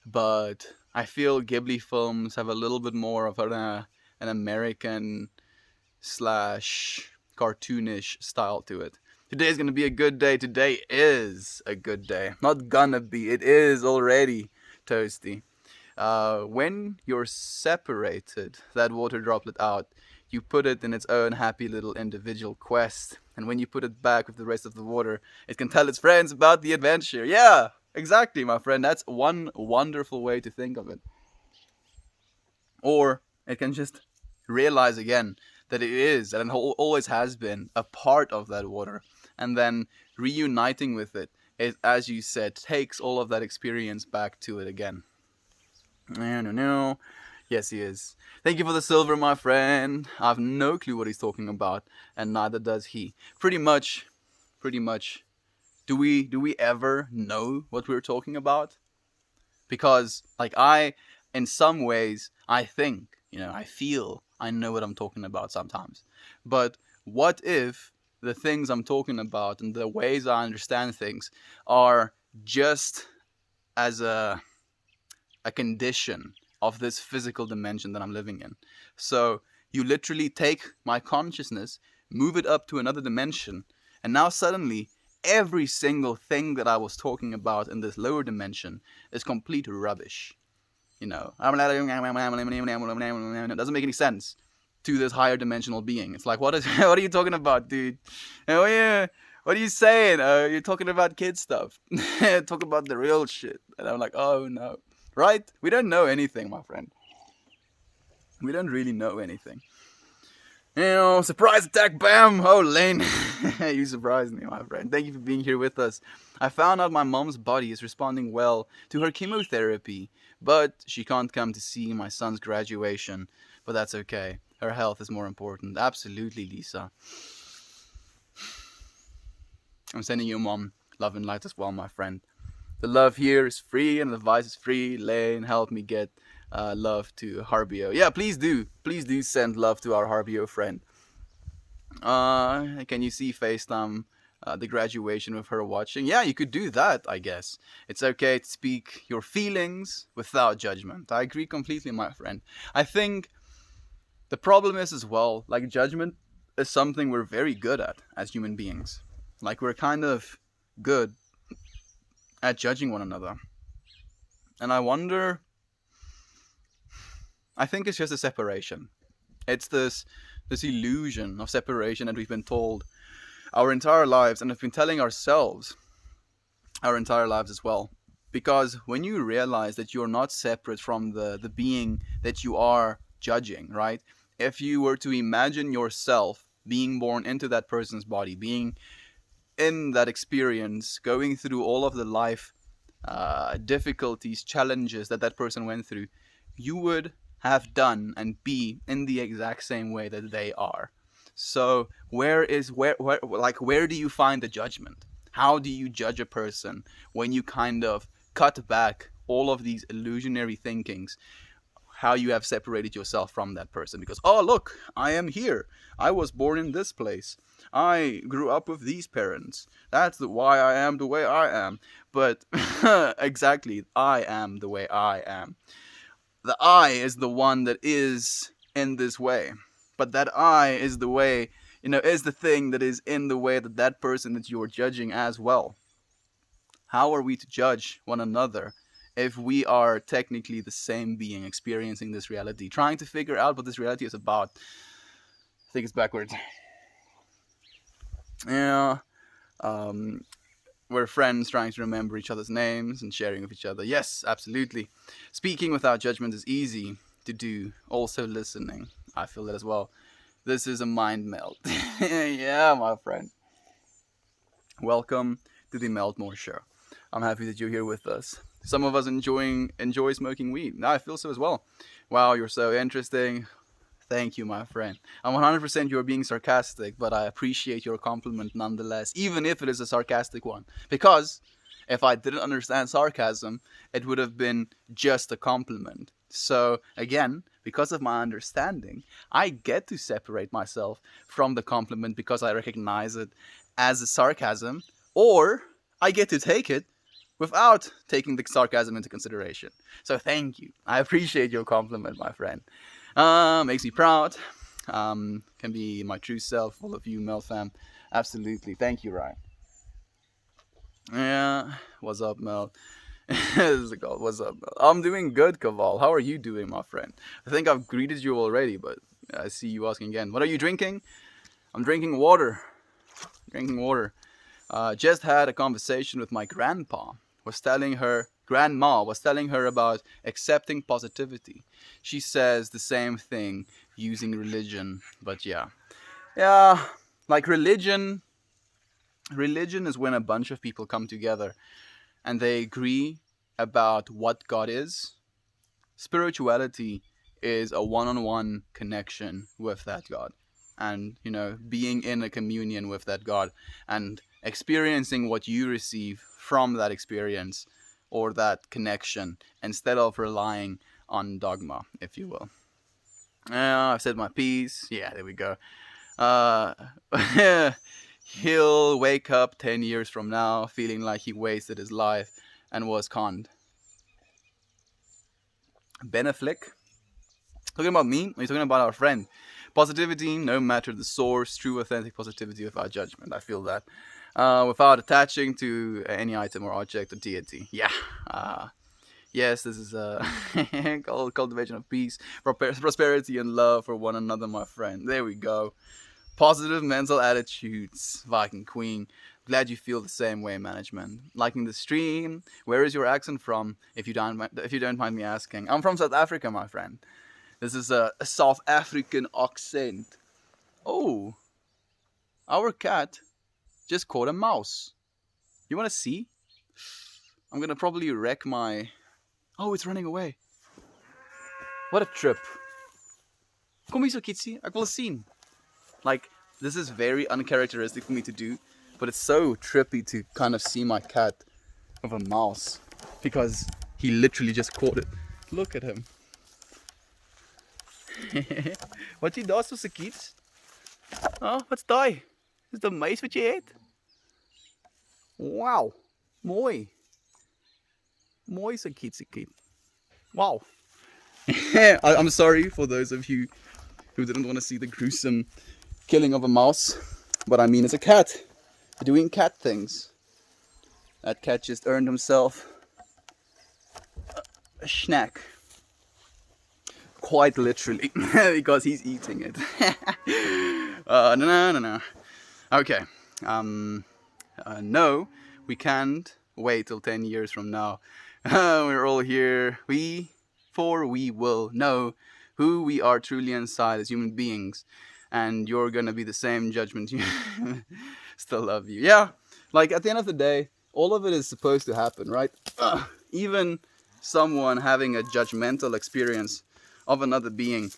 but I feel Ghibli films have a little bit more of an American slash cartoonish style to it. Today is gonna be a good day. Today is a good day. Not gonna be. It is already toasty. When you're separated, that water droplet out, you put it in its own happy little individual quest. And when you put it back with the rest of the water, it can tell its friends about the adventure. Yeah, exactly, my friend. That's one wonderful way to think of it. Or it can just realize again that it is, and it always has been, a part of that water. And then reuniting with it, as you said, takes all of that experience back to it again. No. Yes, he is. Thank you for the silver, my friend. I have no clue what he's talking about, and neither does he. Pretty much. Do we ever know what we're talking about? Because, like, in some ways, I think, I feel I know what I'm talking about sometimes. But what if the things I'm talking about and the ways I understand things are just as a condition of this physical dimension that I'm living in? So you literally take my consciousness, move it up to another dimension, and now suddenly every single thing that I was talking about in this lower dimension is complete rubbish. It doesn't make any sense to this higher dimensional being. It's like, what are you talking about, dude? What are you saying? You're talking about kid stuff. Talk about the real shit. And I'm like, oh no. Right? We don't know anything, my friend. We don't really know anything. Surprise attack, bam! Oh, Lane, you surprised me, my friend. Thank you for being here with us. I found out my mom's body is responding well to her chemotherapy, but she can't come to see my son's graduation. But that's okay. Her health is more important. Absolutely, Lisa. I'm sending you, Mom, love and light as well, my friend. The love here is free and the advice is free. Lane, help me get love to Harbio. Yeah, please do. Please do send love to our Harbio friend. Can you see FaceTime the graduation with her watching? Yeah, you could do that, I guess. It's okay to speak your feelings without judgment. I agree completely, my friend. I think the problem is as well, like, judgment is something we're very good at as human beings. Like, we're kind of good at judging one another. And I think it's just a separation. It's this illusion of separation that we've been told our entire lives, and have been telling ourselves our entire lives as well. Because when you realize that you're not separate from the being that you are judging, right? If you were to imagine yourself being born into that person's body, being in that experience, going through all of the life difficulties, challenges that person went through, you would have done and be in the exact same way that they are. So where do you find the judgment? How do you judge a person when you kind of cut back all of these illusionary thinkings? How you have separated yourself from that person because, oh look, I am here. I was born in this place. I grew up with these parents. That's why I am the way I am. But exactly, I am the way I am. The I is the one that is in this way. But that I is the way, is the thing that is in the way that person that you're judging as well. How are we to judge one another if we are technically the same being experiencing this reality, trying to figure out what this reality is about? I think it's backwards. Yeah. We're friends trying to remember each other's names and sharing with each other. Yes, absolutely. Speaking without judgment is easy to do. Also listening. I feel that as well. This is a mind melt. Yeah, my friend. Welcome to the Meltmore Show. I'm happy that you're here with us. Some of us enjoy smoking weed. I feel so as well. Wow, you're so interesting. Thank you, my friend. I'm 100% you're being sarcastic, but I appreciate your compliment nonetheless, even if it is a sarcastic one. Because if I didn't understand sarcasm, it would have been just a compliment. So, again, because of my understanding, I get to separate myself from the compliment because I recognize it as a sarcasm, or I get to take it without taking the sarcasm into consideration. So thank you. I appreciate your compliment, my friend. Makes me proud. Can be my true self, full of you, Mel fam. Absolutely. Thank you, Ryan. Yeah. What's up, Mel? What's up, Mel? I'm doing good, Kaval. How are you doing, my friend? I think I've greeted you already, but I see you asking again. What are you drinking? I'm drinking water. Drinking water. Just had a conversation with my grandma was telling her about accepting positivity. She says the same thing using religion, but yeah, like religion is when a bunch of people come together and they agree about what God is. Spirituality is a one-on-one connection with that God, and being in a communion with that God and experiencing what you receive from that experience or that connection instead of relying on dogma, if you will. I've said my piece. Yeah, there we go. uh He'll wake up 10 years from now feeling like he wasted his life and was conned. Ben Affleck. Talking about me? Or are you talking about our friend? Positivity, no matter the source, true, authentic positivity without judgment. I feel that. Without attaching to any item or object or deity. Yeah. Yes, this is cultivation of peace, prosperity, and love for one another, my friend. There we go. Positive mental attitudes, Viking Queen. Glad you feel the same way, management. Liking the stream. Where is your accent from? If you don't mind me asking, I'm from South Africa, my friend. This is a South African accent. Oh, our cat just caught a mouse. You want to see? I'm gonna probably wreck my. Oh, it's running away. What a trip. Kom hier zo, Kitsie. Ik wil het zien. Like, this is very uncharacteristic for me to do, but it's so trippy to kind of see my cat with a mouse because he literally just caught it. Look at him. Wat jy daar so se kiets? Oh, wat's daai? Is dit 'n muis wat jy het? Wow. Mooi. Mooi se kietsie kiet. Wow. I'm sorry for those of you who didn't want to see the gruesome killing of a mouse, but I mean, it's a cat doing cat things. That cat just earned himself a snack, quite literally, because he's eating it. No. Okay. No, we can't wait till 10 years from now. We're all here. We will know who we are truly inside as human beings, and you're gonna be the same judgment. Still love you. Yeah, like at the end of the day, all of it is supposed to happen, right? Even someone having a judgmental experience of another being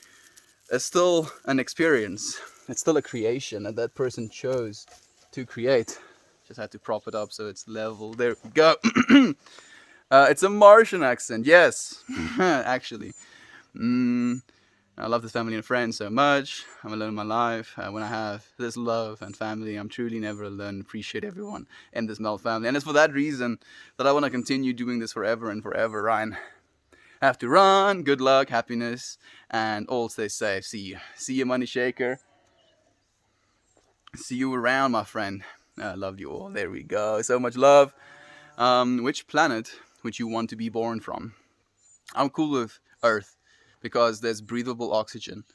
is still an experience. It's still a creation that person chose to create. Just had to prop it up so it's level. There we go. It's a Martian accent, yes, actually. I love this family and friends so much. I'm alone in my life. When I have this love and family, I'm truly never alone. Appreciate everyone in this Mel family. And it's for that reason that I want to continue doing this forever and forever, Ryan. Have to run. Good luck, happiness, and all stay safe. See you, Money Shaker. See you around, my friend. I love you all. There we go. So much love. Which planet would you want to be born from? I'm cool with Earth because there's breathable oxygen,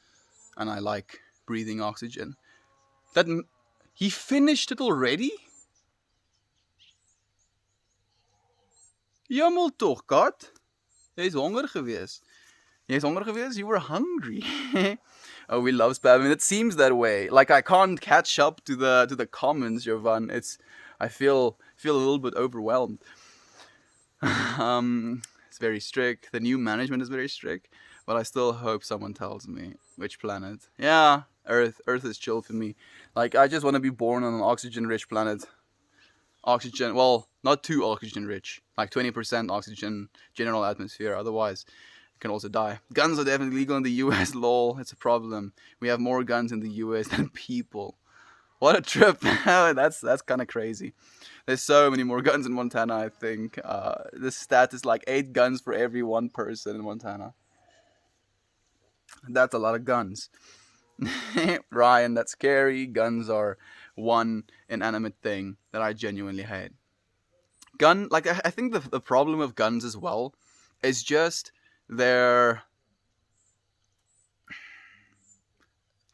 and I like breathing oxygen. He finished it already? Jammer toch, kat? Jy's honger geweest. You were hungry. Oh, we love spamming. It seems that way. Like I can't catch up to the comments, Jovan. I feel a little bit overwhelmed. It's very strict. The new management is very strict, but I still hope someone tells me which planet. Yeah, Earth. Earth is chill for me. Like I just want to be born on an oxygen-rich planet. Oxygen, well, not too oxygen-rich. Like 20% oxygen, general atmosphere. Otherwise, you can also die. Guns are definitely legal in the U.S. Lol, it's a problem. We have more guns in the U.S. than people. What a trip. That's kind of crazy. There's so many more guns in Montana, I think. This stat is like 8 guns for every one person in Montana. That's a lot of guns. Ryan, that's scary. Guns are one inanimate thing that I genuinely hate. Like, I think the problem with guns as well is just their,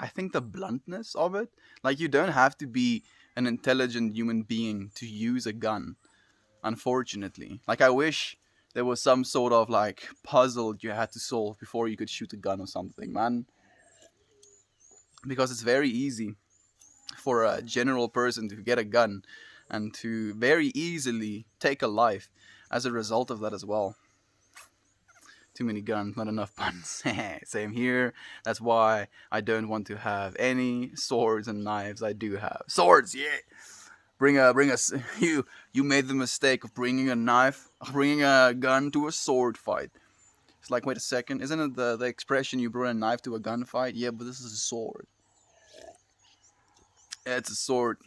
I think, the bluntness of it. Like, you don't have to be an intelligent human being to use a gun, unfortunately. Like, I wish there was some sort of like puzzle you had to solve before you could shoot a gun or something, man. Because it's very easy for a general person to get a gun and to very easily take a life as a result of that as well. Too many guns, not enough guns. Same here. That's why I don't want to have any swords and knives. I do have swords. Yeah. Bring us. You made the mistake of bringing a gun to a sword fight. It's like, wait a second, isn't it the expression you brought a knife to a gunfight? Yeah, but this is a sword. It's a sword.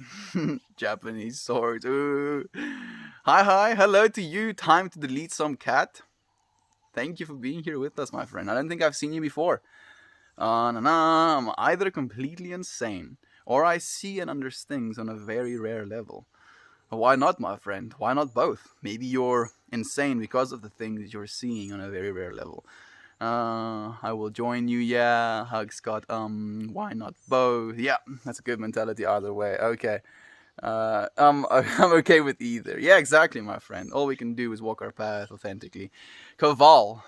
Japanese sword. Ooh. Hi, hello to you. Time to delete some cat. Thank you for being here with us, my friend. I don't think I've seen you before. I'm either completely insane, or I see and understand things on a very rare level. Why not, my friend? Why not both? Maybe you're insane because of the things you're seeing on a very rare level. I will join you, yeah. Hug Scott, why not both? Yeah, that's a good mentality either way. Okay. I'm okay with either. Yeah, exactly, my friend. All we can do is walk our path authentically. Kaval,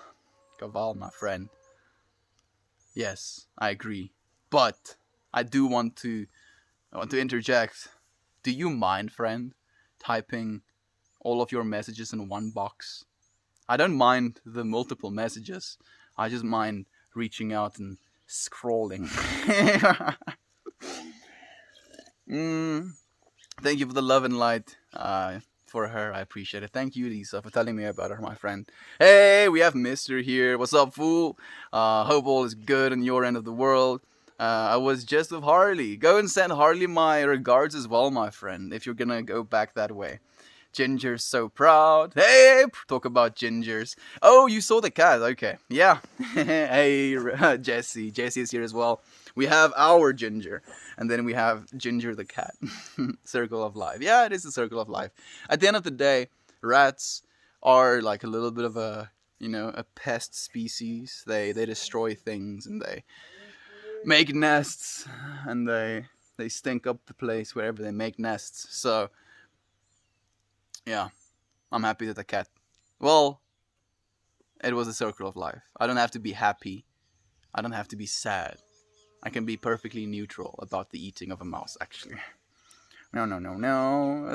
my friend. Yes, I agree. But I do I want to interject. Do you mind, friend, typing all of your messages in one box? I don't mind the multiple messages. I just mind reaching out and scrolling. mm, Thank you for the love and light. For her, I appreciate it. Thank you, Lisa, for telling me about her, my friend. Hey, we have Mister here. What's up, fool? Hope all is good on your end of the world. I was just with Harley. Go and send Harley my regards as well, my friend, if you're gonna go back that way. Ginger's so proud. Hey, talk about gingers. Oh, you saw the cat. Okay. Yeah. Hey, Jesse. Jesse is here as well. We have our Ginger. And then we have Ginger the cat. Circle of life. Yeah, it is a circle of life. At the end of the day, rats are like a little bit of a pest species. They destroy things and they make nests and they stink up the place wherever they make nests. So, yeah, I'm happy that the cat. Well, it was a circle of life. I don't have to be happy. I don't have to be sad. I can be perfectly neutral about the eating of a mouse, actually. No.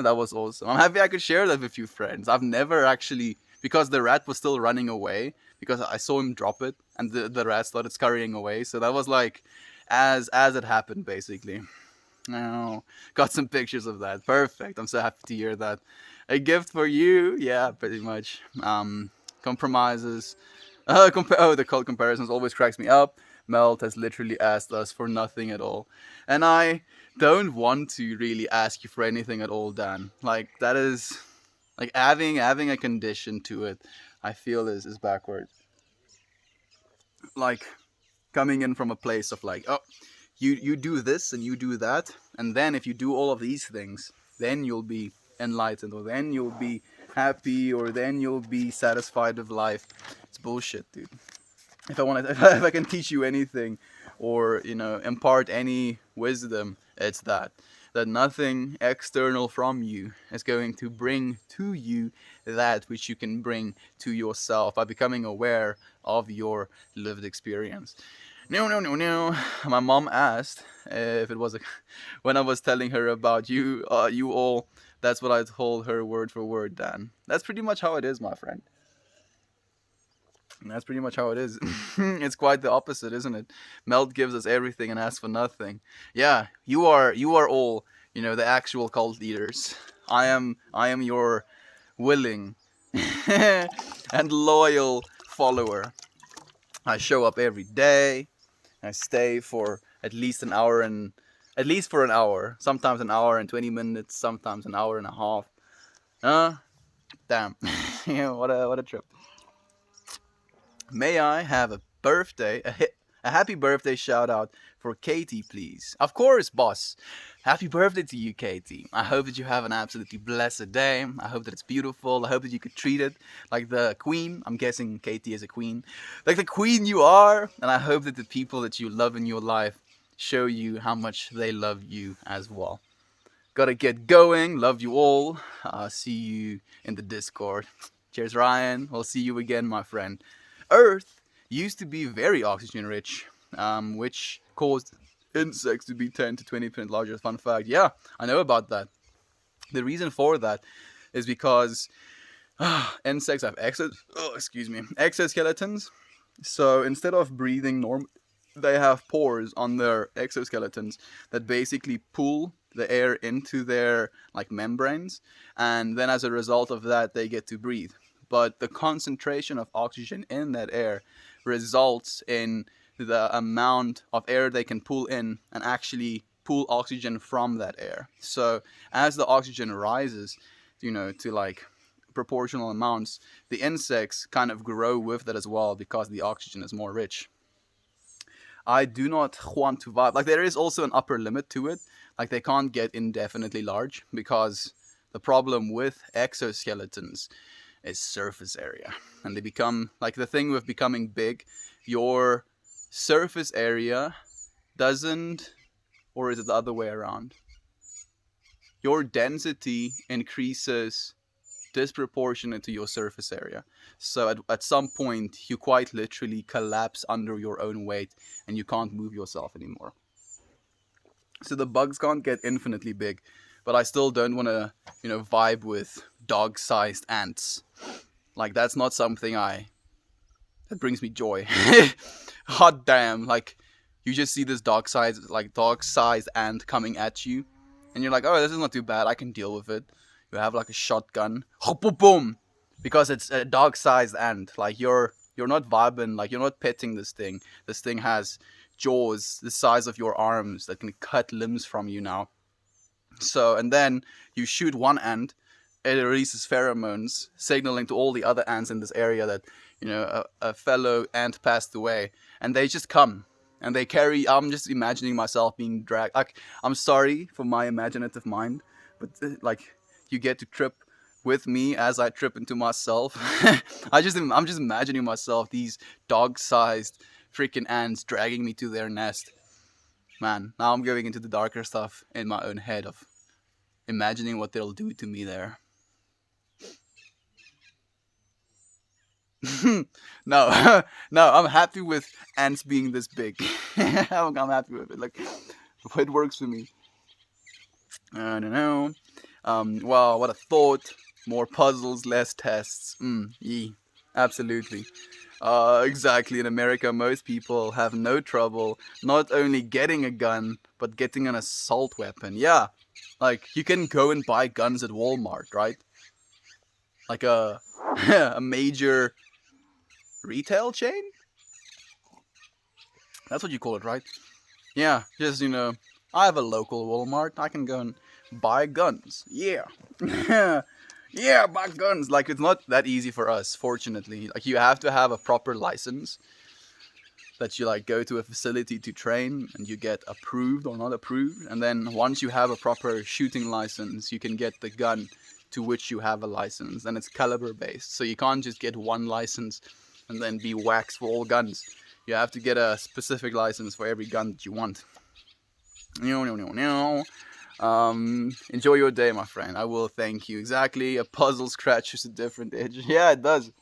That was awesome. I'm happy I could share that with you friends. I've never actually, because the rat was still running away, because I saw him drop it, and the rat started scurrying away. So that was like, as it happened, basically. No, got some pictures of that. Perfect. I'm so happy to hear that. A gift for you. Yeah, pretty much. Compromises. The cult comparisons always cracks me up. Melt has literally asked us for nothing at all. And I don't want to really ask you for anything at all, Dan. Like, that is, like, having a condition to it, I feel is backwards. Like, coming in from a place of like, oh, you do this and you do that, and then if you do all of these things, then you'll be enlightened, or then you'll be happy, or then you'll be satisfied with life. It's bullshit, dude. If I can teach you anything, or impart any wisdom, it's that nothing external from you is going to bring to you that which you can bring to yourself by becoming aware of your lived experience. No. My mom asked if it was when I was telling her about you all. That's what I told her word for word, Dan. That's pretty much how it is, my friend. That's pretty much how it is. It's quite the opposite, isn't it? Melt gives us everything and asks for nothing. Yeah, you are all, the actual cult leaders. I am your willing and loyal follower. I show up every day. I stay for at least an hour and At least for an hour. Sometimes an hour and 20 minutes, sometimes an hour and a half. Uh, damn. Yeah, what a trip. May I have a a happy birthday shout out for Katie, please? Of course, boss. Happy birthday to you, Katie. I hope that you have an absolutely blessed day. I hope that it's beautiful. I hope that you could treat it like the queen. I'm guessing Katie is a queen. Like the queen you are. And I hope that the people that you love in your life show you how much they love you as well. Gotta get going. Love you all. See you in the Discord. Cheers, Ryan. We'll see you again, my friend. Earth used to be very oxygen rich, which caused insects to be 10 to 20% larger. Fun fact. Yeah, I know about that. The reason for that is because insects have exoskeletons. So instead of breathing they have pores on their exoskeletons that basically pull the air into their like membranes, and then as a result of that they get to breathe. But the concentration of oxygen in that air results in the amount of air they can pull in and actually pull oxygen from that air. So as the oxygen rises, to like proportional amounts, the insects kind of grow with that as well because the oxygen is more rich. I do not want to vibe. Like, there is also an upper limit to it. Like, they can't get indefinitely large because the problem with exoskeletons is surface area. And they become, like, the thing with becoming big, your surface area doesn't, or is it the other way around? Your density increases disproportionate to your surface area. So at some point, you quite literally collapse under your own weight and you can't move yourself anymore. So the bugs can't get infinitely big, but I still don't want to, vibe with dog-sized ants. Like, that's not something that brings me joy. Hot damn, like, you just see this dog-sized ant coming at you, and you're like, oh, this is not too bad, I can deal with it. You have like a shotgun, boom, because it's a dog-sized ant. Like, you're not vibing, like, you're not petting this thing. This thing has jaws the size of your arms that can cut limbs from you now. So, and then you shoot one ant, it releases pheromones, signaling to all the other ants in this area that, a fellow ant passed away. And they just come. And they carry, I'm just imagining myself being dragged. Like, I'm sorry for my imaginative mind, but, like, you get to trip with me as I trip into myself. I'm just imagining myself, these dog-sized freaking ants dragging me to their nest. Man, now I'm going into the darker stuff in my own head of imagining what they'll do to me there. No, no, I'm happy with ants being this big. I'm happy with it. Like, it works for me. I don't know. Wow, what a thought. More puzzles, less tests. Absolutely. Exactly. In America, most people have no trouble not only getting a gun, but getting an assault weapon. Yeah, like, you can go and buy guns at Walmart, right? Like a a major retail chain? That's what you call it, right? Yeah, just, I have a local Walmart. I can go and buy guns. Yeah. Yeah, buy guns. Like, it's not that easy for us, fortunately. Like, you have to have a proper license that you, like, go to a facility to train and you get approved or not approved. And then once you have a proper shooting license, you can get the gun to which you have a license. And it's caliber based. So you can't just get one license and then be waxed for all guns. You have to get a specific license for every gun that you want. Enjoy your day, my friend. I will thank you. Exactly. A puzzle scratches a different edge. Yeah, it does.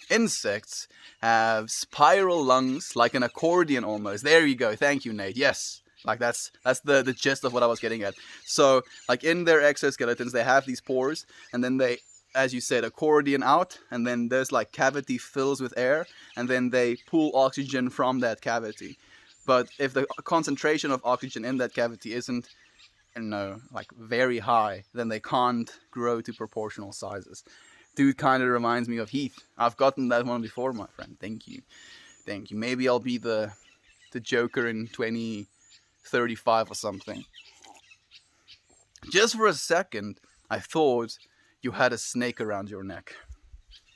Insects have spiral lungs like an accordion almost. There you go. Thank you, Nate. Yes. Like, that's the gist of what I was getting at. So, like, in their exoskeletons, they have these pores, and then they, as you said, accordion out, and then there's like cavity fills with air, and then they pull oxygen from that cavity. But if the concentration of oxygen in that cavity isn't, like, very high, then they can't grow to proportional sizes. Dude kind of reminds me of Heath. I've gotten that one before, my friend. Thank you. Maybe I'll be the the Joker in 2035 or something. Just for a second, I thought you had a snake around your neck.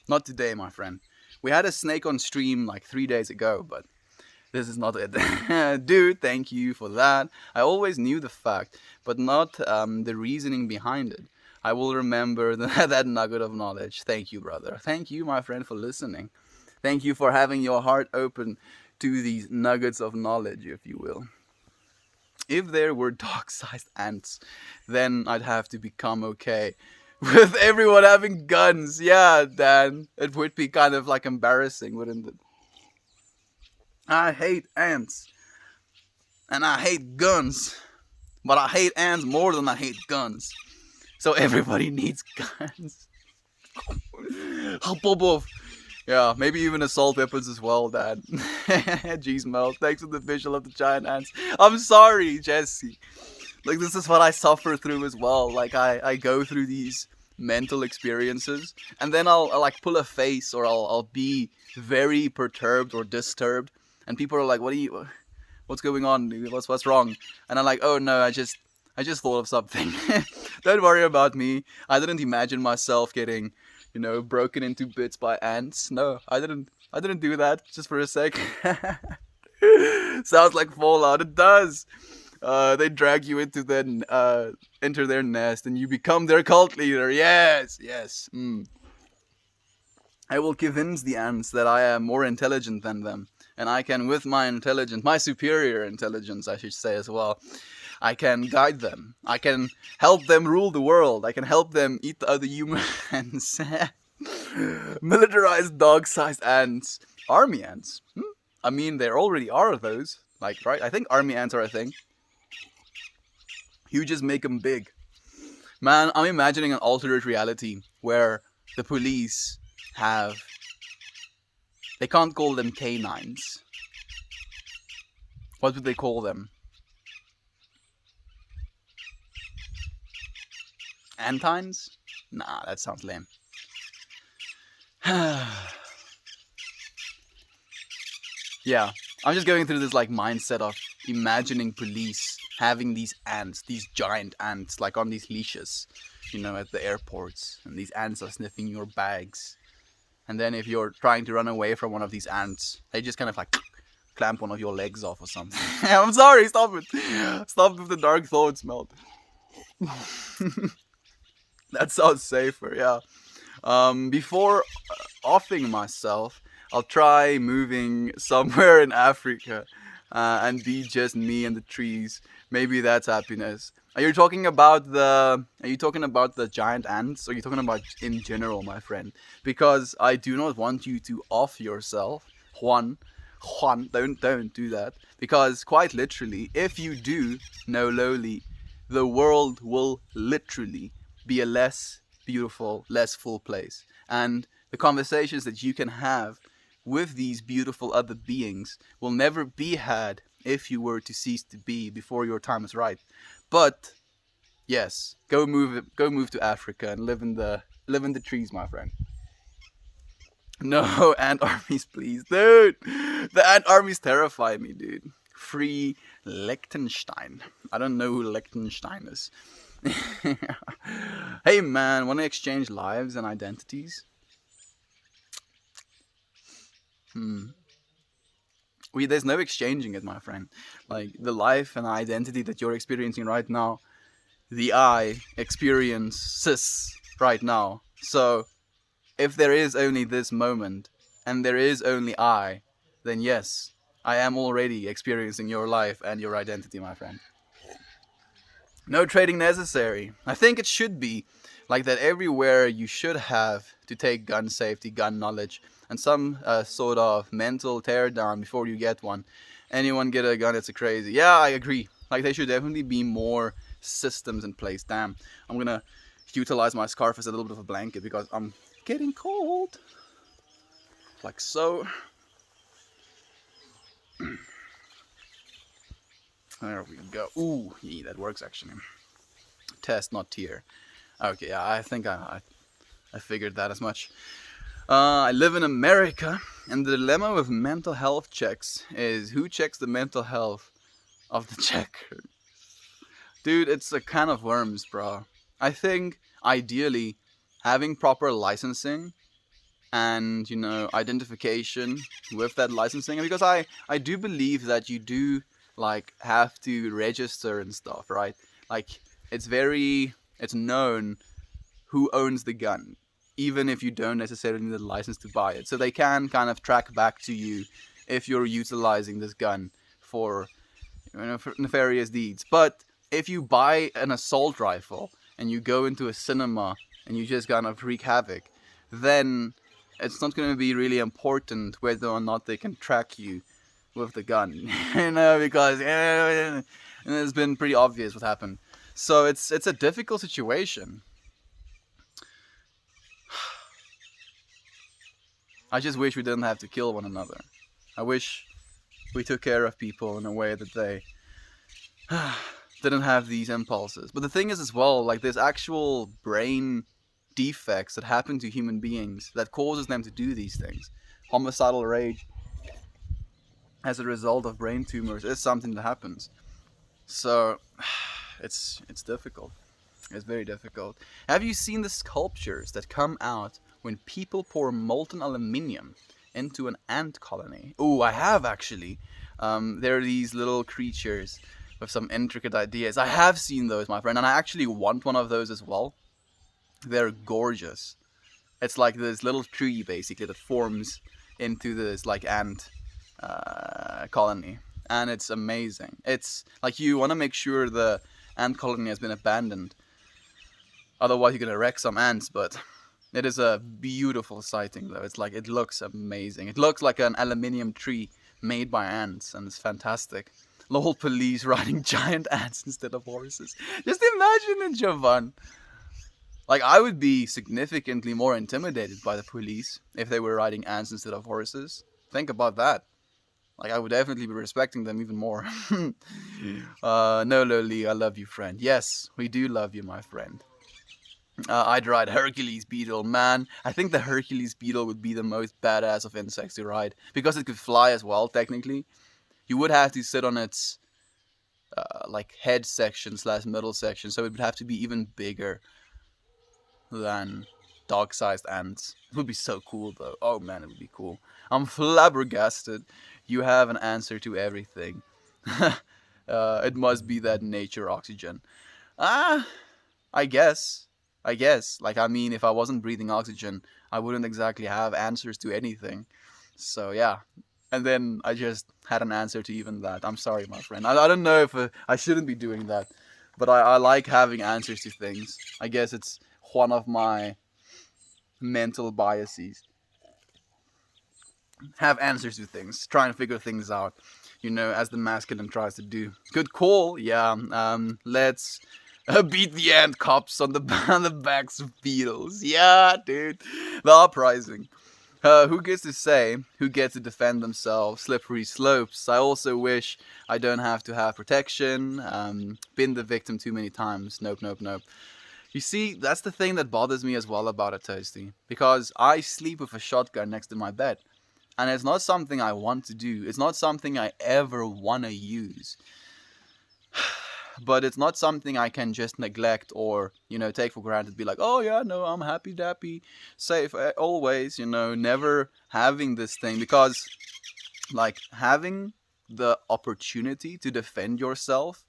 Not today, my friend. We had a snake on stream like 3 days ago, but this is not it. Dude, thank you for that. I always knew the fact, but not the reasoning behind it. I will remember that nugget of knowledge. Thank you, brother. Thank you, my friend, for listening. Thank you for having your heart open to these nuggets of knowledge, if you will. If there were dog-sized ants, then I'd have to become okay with everyone having guns. Yeah, Dan, it would be kind of like embarrassing, wouldn't it? I hate ants, and I hate guns, but I hate ants more than I hate guns. So everybody needs guns. Help Bob. Yeah, maybe even assault weapons as well, Dad. Jeez, Mel, thanks for the visual of the giant ants. I'm sorry, Jesse. Like, this is what I suffer through as well. Like, I go through these mental experiences, and then I'll like pull a face, or I'll be very perturbed or disturbed, and people are like, what's going on, dude? What's wrong? And I'm like, oh no, I just thought of something. Don't worry about me. I didn't imagine myself getting, broken into bits by ants. No, I didn't do that, just for a sec. Sounds like Fallout. It does. They drag you into enter their nest, and you become their cult leader. Yes. I will convince the ants that I am more intelligent than them, and I can, with my intelligence, my superior intelligence, I should say as well, I can guide them. I can help them rule the world. I can help them eat the other humans. Militarized dog-sized ants. Army ants. I mean, there already are those. Like, right? I think army ants are a thing. You just make them big. Man, I'm imagining an alternate reality where the police have... They can't call them canines. What would they call them? Antines? Nah, that sounds lame. Yeah, I'm just going through this like mindset of imagining police having these ants, these giant ants, like on these leashes, at the airports, and these ants are sniffing your bags. And then if you're trying to run away from one of these ants, they just kind of like clamp one of your legs off or something. I'm sorry, stop it. Stop with the dark thoughts, Melt. That sounds safer, yeah. Before offing myself, I'll try moving somewhere in Africa and be just me and the trees. Maybe that's happiness. Are you talking about the giant ants, or are you talking about in general, my friend? Because I do not want you to off yourself, Juan. Don't do that. Because quite literally, if you do, no lowly, the world will literally be a less beautiful, less full place. And the conversations that you can have with these beautiful other beings will never be had if you were to cease to be before your time is right. But yes, go move to Africa and live in the trees, my friend. No ant armies, please, dude. The ant armies terrify me, dude. Free Liechtenstein. I don't know who Liechtenstein is. Hey man, want to exchange lives and identities? There's no exchanging it, my friend. Like, the life and identity that you're experiencing right now, the I experiences right now. So, if there is only this moment, and there is only I, then yes, I am already experiencing your life and your identity, my friend. No trading necessary. I think it should be like that everywhere. You should have to take gun safety, gun knowledge, and some sort of mental teardown before you get one. Anyone get a gun, it's a crazy. Yeah, I agree. Like, there should definitely be more systems in place. Damn, I'm gonna utilize my scarf as a little bit of a blanket because I'm getting cold. Like so. There we go. Ooh, yeah, that works actually. Test, not tier. Okay, yeah, I think I figured that as much. I live in America. And the dilemma with mental health checks is who checks the mental health of the checker? Dude, it's a can of worms, bro. I think ideally having proper licensing and identification with that licensing, because I do believe that you do like have to register and stuff, right? Like it's known who owns the gun, even if you don't necessarily need a license to buy it. So they can kind of track back to you if you're utilizing this gun for, for nefarious deeds. But if you buy an assault rifle and you go into a cinema and you just kind of wreak havoc, then it's not going to be really important whether or not they can track you with the gun, because it's been pretty obvious what happened. So it's a difficult situation. I just wish we didn't have to kill one another. I wish we took care of people in a way that they didn't have these impulses. But the thing is as well, like there's actual brain defects that happen to human beings that causes them to do these things. Homicidal rage as a result of brain tumors is something that happens. So it's difficult. It's very difficult. Have you seen the sculptures that come out when people pour molten aluminium into an ant colony? Oh, I have actually. There are these little creatures with some intricate ideas. I have seen those, my friend, and I actually want one of those as well. They're gorgeous. It's like this little tree basically that forms into this like ant colony, and it's amazing. It's like you want to make sure the ant colony has been abandoned, otherwise you're gonna wreck some ants. But it is a beautiful sighting though. It's like it looks amazing. It looks like an aluminium tree made by ants, and it's fantastic. The whole police riding giant ants instead of horses. Just imagine it, Jovan. Like, I would be significantly more intimidated by the police if they were riding ants instead of horses. Think about that. Like, I would definitely be respecting them even more. No, Loli, I love you, friend. Yes, we do love you, my friend. I'd ride Hercules beetle, man. I think the Hercules beetle would be the most badass of insects to ride. Because it could fly as well, technically. You would have to sit on its, like, head section / middle section. So it would have to be even bigger than dog-sized ants. It would be so cool though. Oh man, it would be cool. I'm flabbergasted. You have an answer to everything. It must be that nature oxygen. I guess. Like, I mean, if I wasn't breathing oxygen, I wouldn't exactly have answers to anything. So yeah. And then I just had an answer to even that. I'm sorry, my friend. I don't know if I shouldn't be doing that. But I like having answers to things. I guess it's one of my mental biases. Have answers to things, try and figure things out, as the masculine tries to do. Good call, yeah. Let's beat the ant cops on the backs of beetles. Yeah, dude, the uprising. Who gets to say? Who gets to defend themselves? Slippery slopes. I also wish I don't have to have protection. Been the victim too many times. Nope. You see, that's the thing that bothers me as well about it, Toasty. Because I sleep with a shotgun next to my bed. And it's not something I want to do. It's not something I ever want to use. But it's not something I can just neglect or, take for granted. Be like, oh yeah, no, I'm happy dappy, safe, always, never having this thing. Because, like, having the opportunity to defend yourself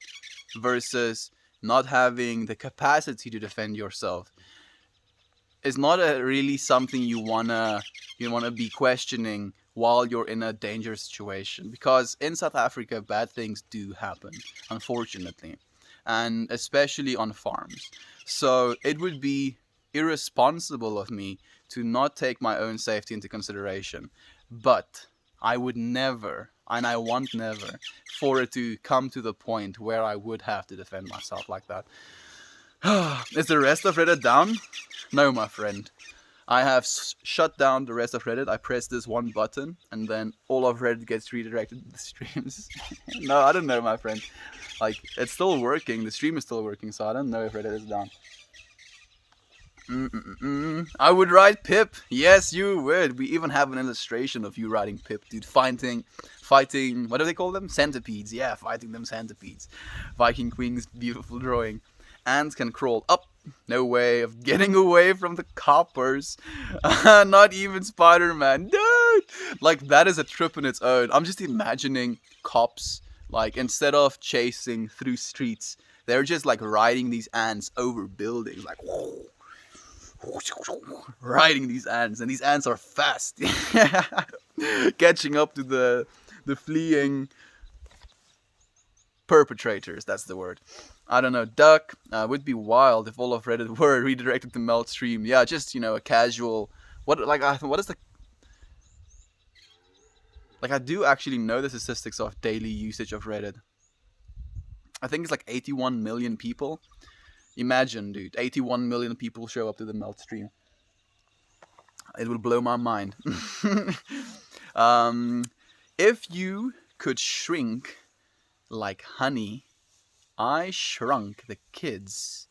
versus not having the capacity to defend yourself is not really something you wanna be questioning while you're in a dangerous situation. Because in South Africa, bad things do happen, unfortunately, and especially on farms. So it would be irresponsible of me to not take my own safety into consideration. But I would never, and I want never, for it to come to the point where I would have to defend myself like that. Is the rest of Reddit down? No, my friend. I have shut down the rest of Reddit. I press this one button, and then all of Reddit gets redirected to the streams. No, I don't know, my friend. Like, it's still working. The stream is still working, so I don't know if Reddit is down. I would ride Pip. Yes, you would. We even have an illustration of you riding Pip, dude. Fighting. What do they call them? Centipedes. Yeah, fighting them centipedes. Viking Queen's beautiful drawing. Ants can crawl up. No way of getting away from the coppers. Not even Spider-Man, dude. Like that is a trip in its own. I'm just imagining cops like instead of chasing through streets, they're just like riding these ants over buildings, like riding these ants, and these ants are fast, catching up to the fleeing perpetrators. That's the word. I don't know. Duck would be wild if all of Reddit were redirected to Meltstream. Yeah, just a casual. What is the like? I do actually know the statistics of daily usage of Reddit. I think it's like 81 million people. Imagine, dude, 81 million people show up to the Meltstream. It will blow my mind. If you could shrink like honey, I shrunk the kids.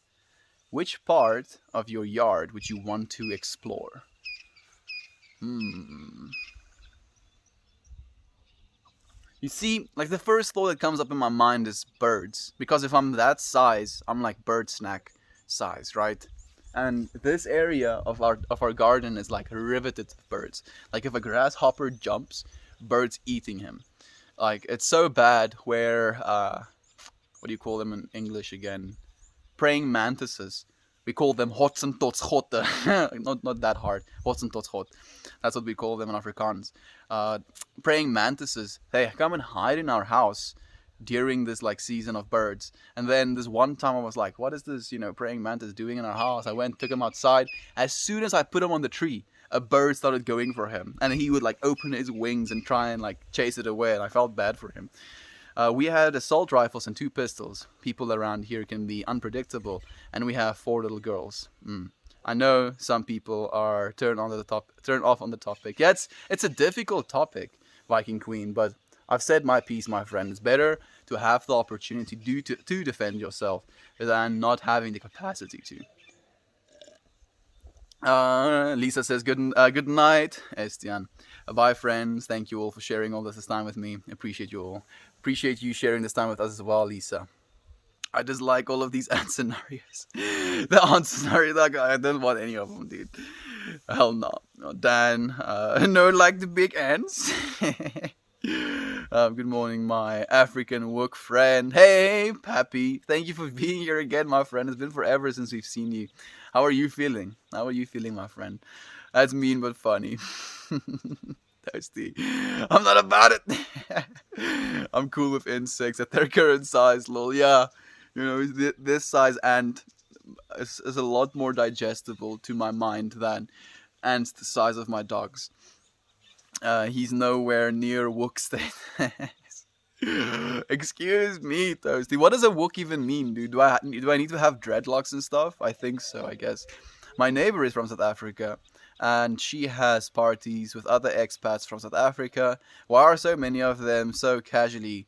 Which part of your yard would you want to explore? You see, like the first thought that comes up in my mind is birds. Because if I'm that size, I'm like bird snack size, right? And this area of our garden is like riveted with birds. Like if a grasshopper jumps, birds eating him. Like it's so bad where what do you call them in English again? Praying mantises. We call them hotsentotschotte. Not that hard. Hotsentotschotte. That's what we call them in Afrikaans. Praying mantises. They come and hide in our house during this like season of birds. And then this one time I was like, what is this, praying mantis doing in our house? I went, took him outside. As soon as I put him on the tree, a bird started going for him. And he would like open his wings and try and like chase it away. And I felt bad for him. We had assault rifles and 2 pistols. People around here can be unpredictable, and we have 4 little girls. I know some people are turned off on the topic. Yeah, it's a difficult topic, Viking Queen, but I've said my piece, my friend. It's better to have the opportunity to defend yourself than not having the capacity to. Lisa says good night, Estian. Bye, friends. Thank you all for sharing all this time with me. Appreciate you all. Appreciate you sharing this time with us as well, Lisa. I just like all of these ant scenarios. The ant scenario, like, I don't want any of them, dude. Hell no. Dan, no, like the big ants. Good morning, my African Wook friend. Hey, Pappy. Thank you for being here again, my friend. It's been forever since we've seen you. How are you feeling? How are you feeling, my friend? That's mean but funny. Toasty. I'm not about it. I'm cool with insects at their current size, lol. Yeah, this size ant is a lot more digestible to my mind than ants the size of my dogs. He's nowhere near Wook state. Excuse me, Toasty. What does a Wook even mean, dude? Do I need to have dreadlocks and stuff? I think so, I guess. My neighbor is from South Africa, and she has parties with other expats from South Africa. Why are so many of them so casually?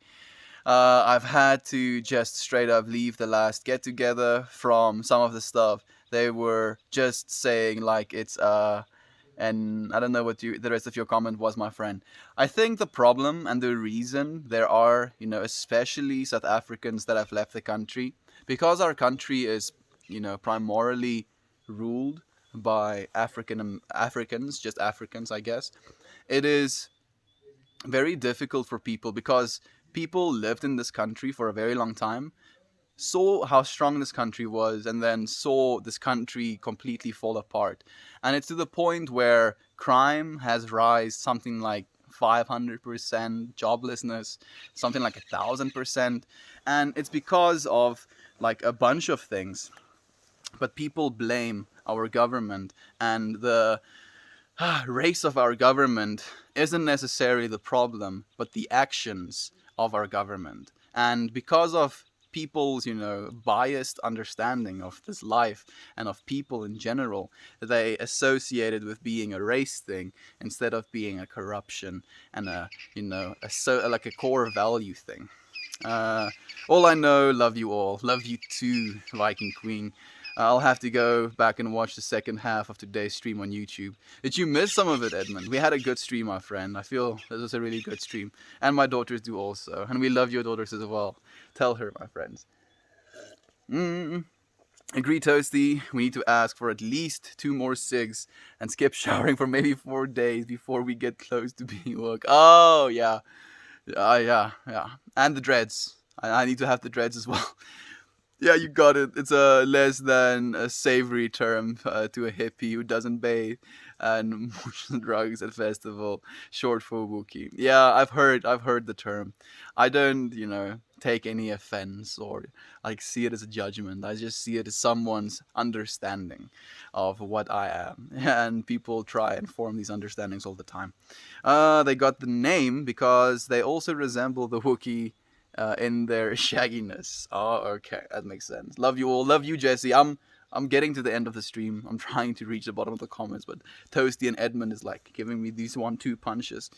I've had to just straight up leave the last get together from some of the stuff. They were just saying like it's and I don't know what the rest of your comment was, my friend. I think the problem and the reason there are, especially South Africans that have left the country, because our country is, primarily ruled by Africans, just Africans, I guess. It is very difficult for people because people lived in this country for a very long time, saw how strong this country was, and then saw this country completely fall apart. And it's to the point where crime has rise something like 500%, joblessness something like 1,000%, and it's because of like a bunch of things. But people blame our government, and the race of our government isn't necessarily the problem, but the actions of our government. And because of people's, biased understanding of this life and of people in general, they associated with being a race thing instead of being a corruption and like a core value thing. All I know, love you all. Love you too, Viking Queen. I'll have to go back and watch the second half of today's stream on YouTube. Did you miss some of it, Edmund? We had a good stream, my friend. I feel this was a really good stream. And my daughters do also. And we love your daughters as well. Tell her, my friends. Agree, Toasty. We need to ask for at least 2 more cigs and skip showering for maybe 4 days before we get close to being woke. Oh, yeah. Yeah. And the dreads. I need to have the dreads as well. Yeah, you got it. It's a less than a savory term to a hippie who doesn't bathe and drugs at festival, short for Wookie. Yeah, I've heard the term. I don't, take any offense or like see it as a judgment. I just see it as someone's understanding of what I am, and people try and form these understandings all the time. They got the name because they also resemble the Wookiee in their shagginess. Oh, okay, that makes sense. Love you all. Love you, Jesse. I'm getting to the end of the stream. I'm trying to reach the bottom of the comments, but Toasty and Edmund is like giving me these 1-2 punches.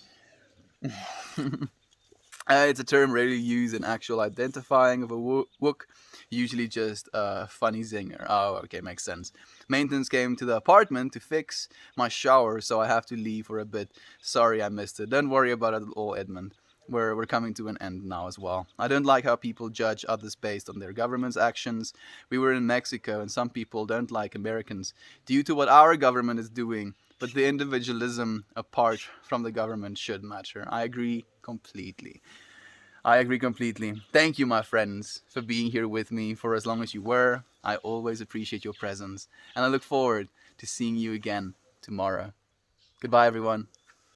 It's a term rarely used in actual identifying of a wook, usually just a funny zinger. Oh, okay, makes sense. Maintenance came to the apartment to fix my shower, so I have to leave for a bit. Sorry I missed it. Don't worry about it at all, Edmund. We're coming to an end now as well. I don't like how people judge others based on their government's actions. We were in Mexico, and some people don't like Americans due to what our government is doing, but the individualism apart from the government should matter. I agree completely. Thank you, my friends, for being here with me for as long as you were. I always appreciate your presence, and I look forward to seeing you again tomorrow. Goodbye, everyone.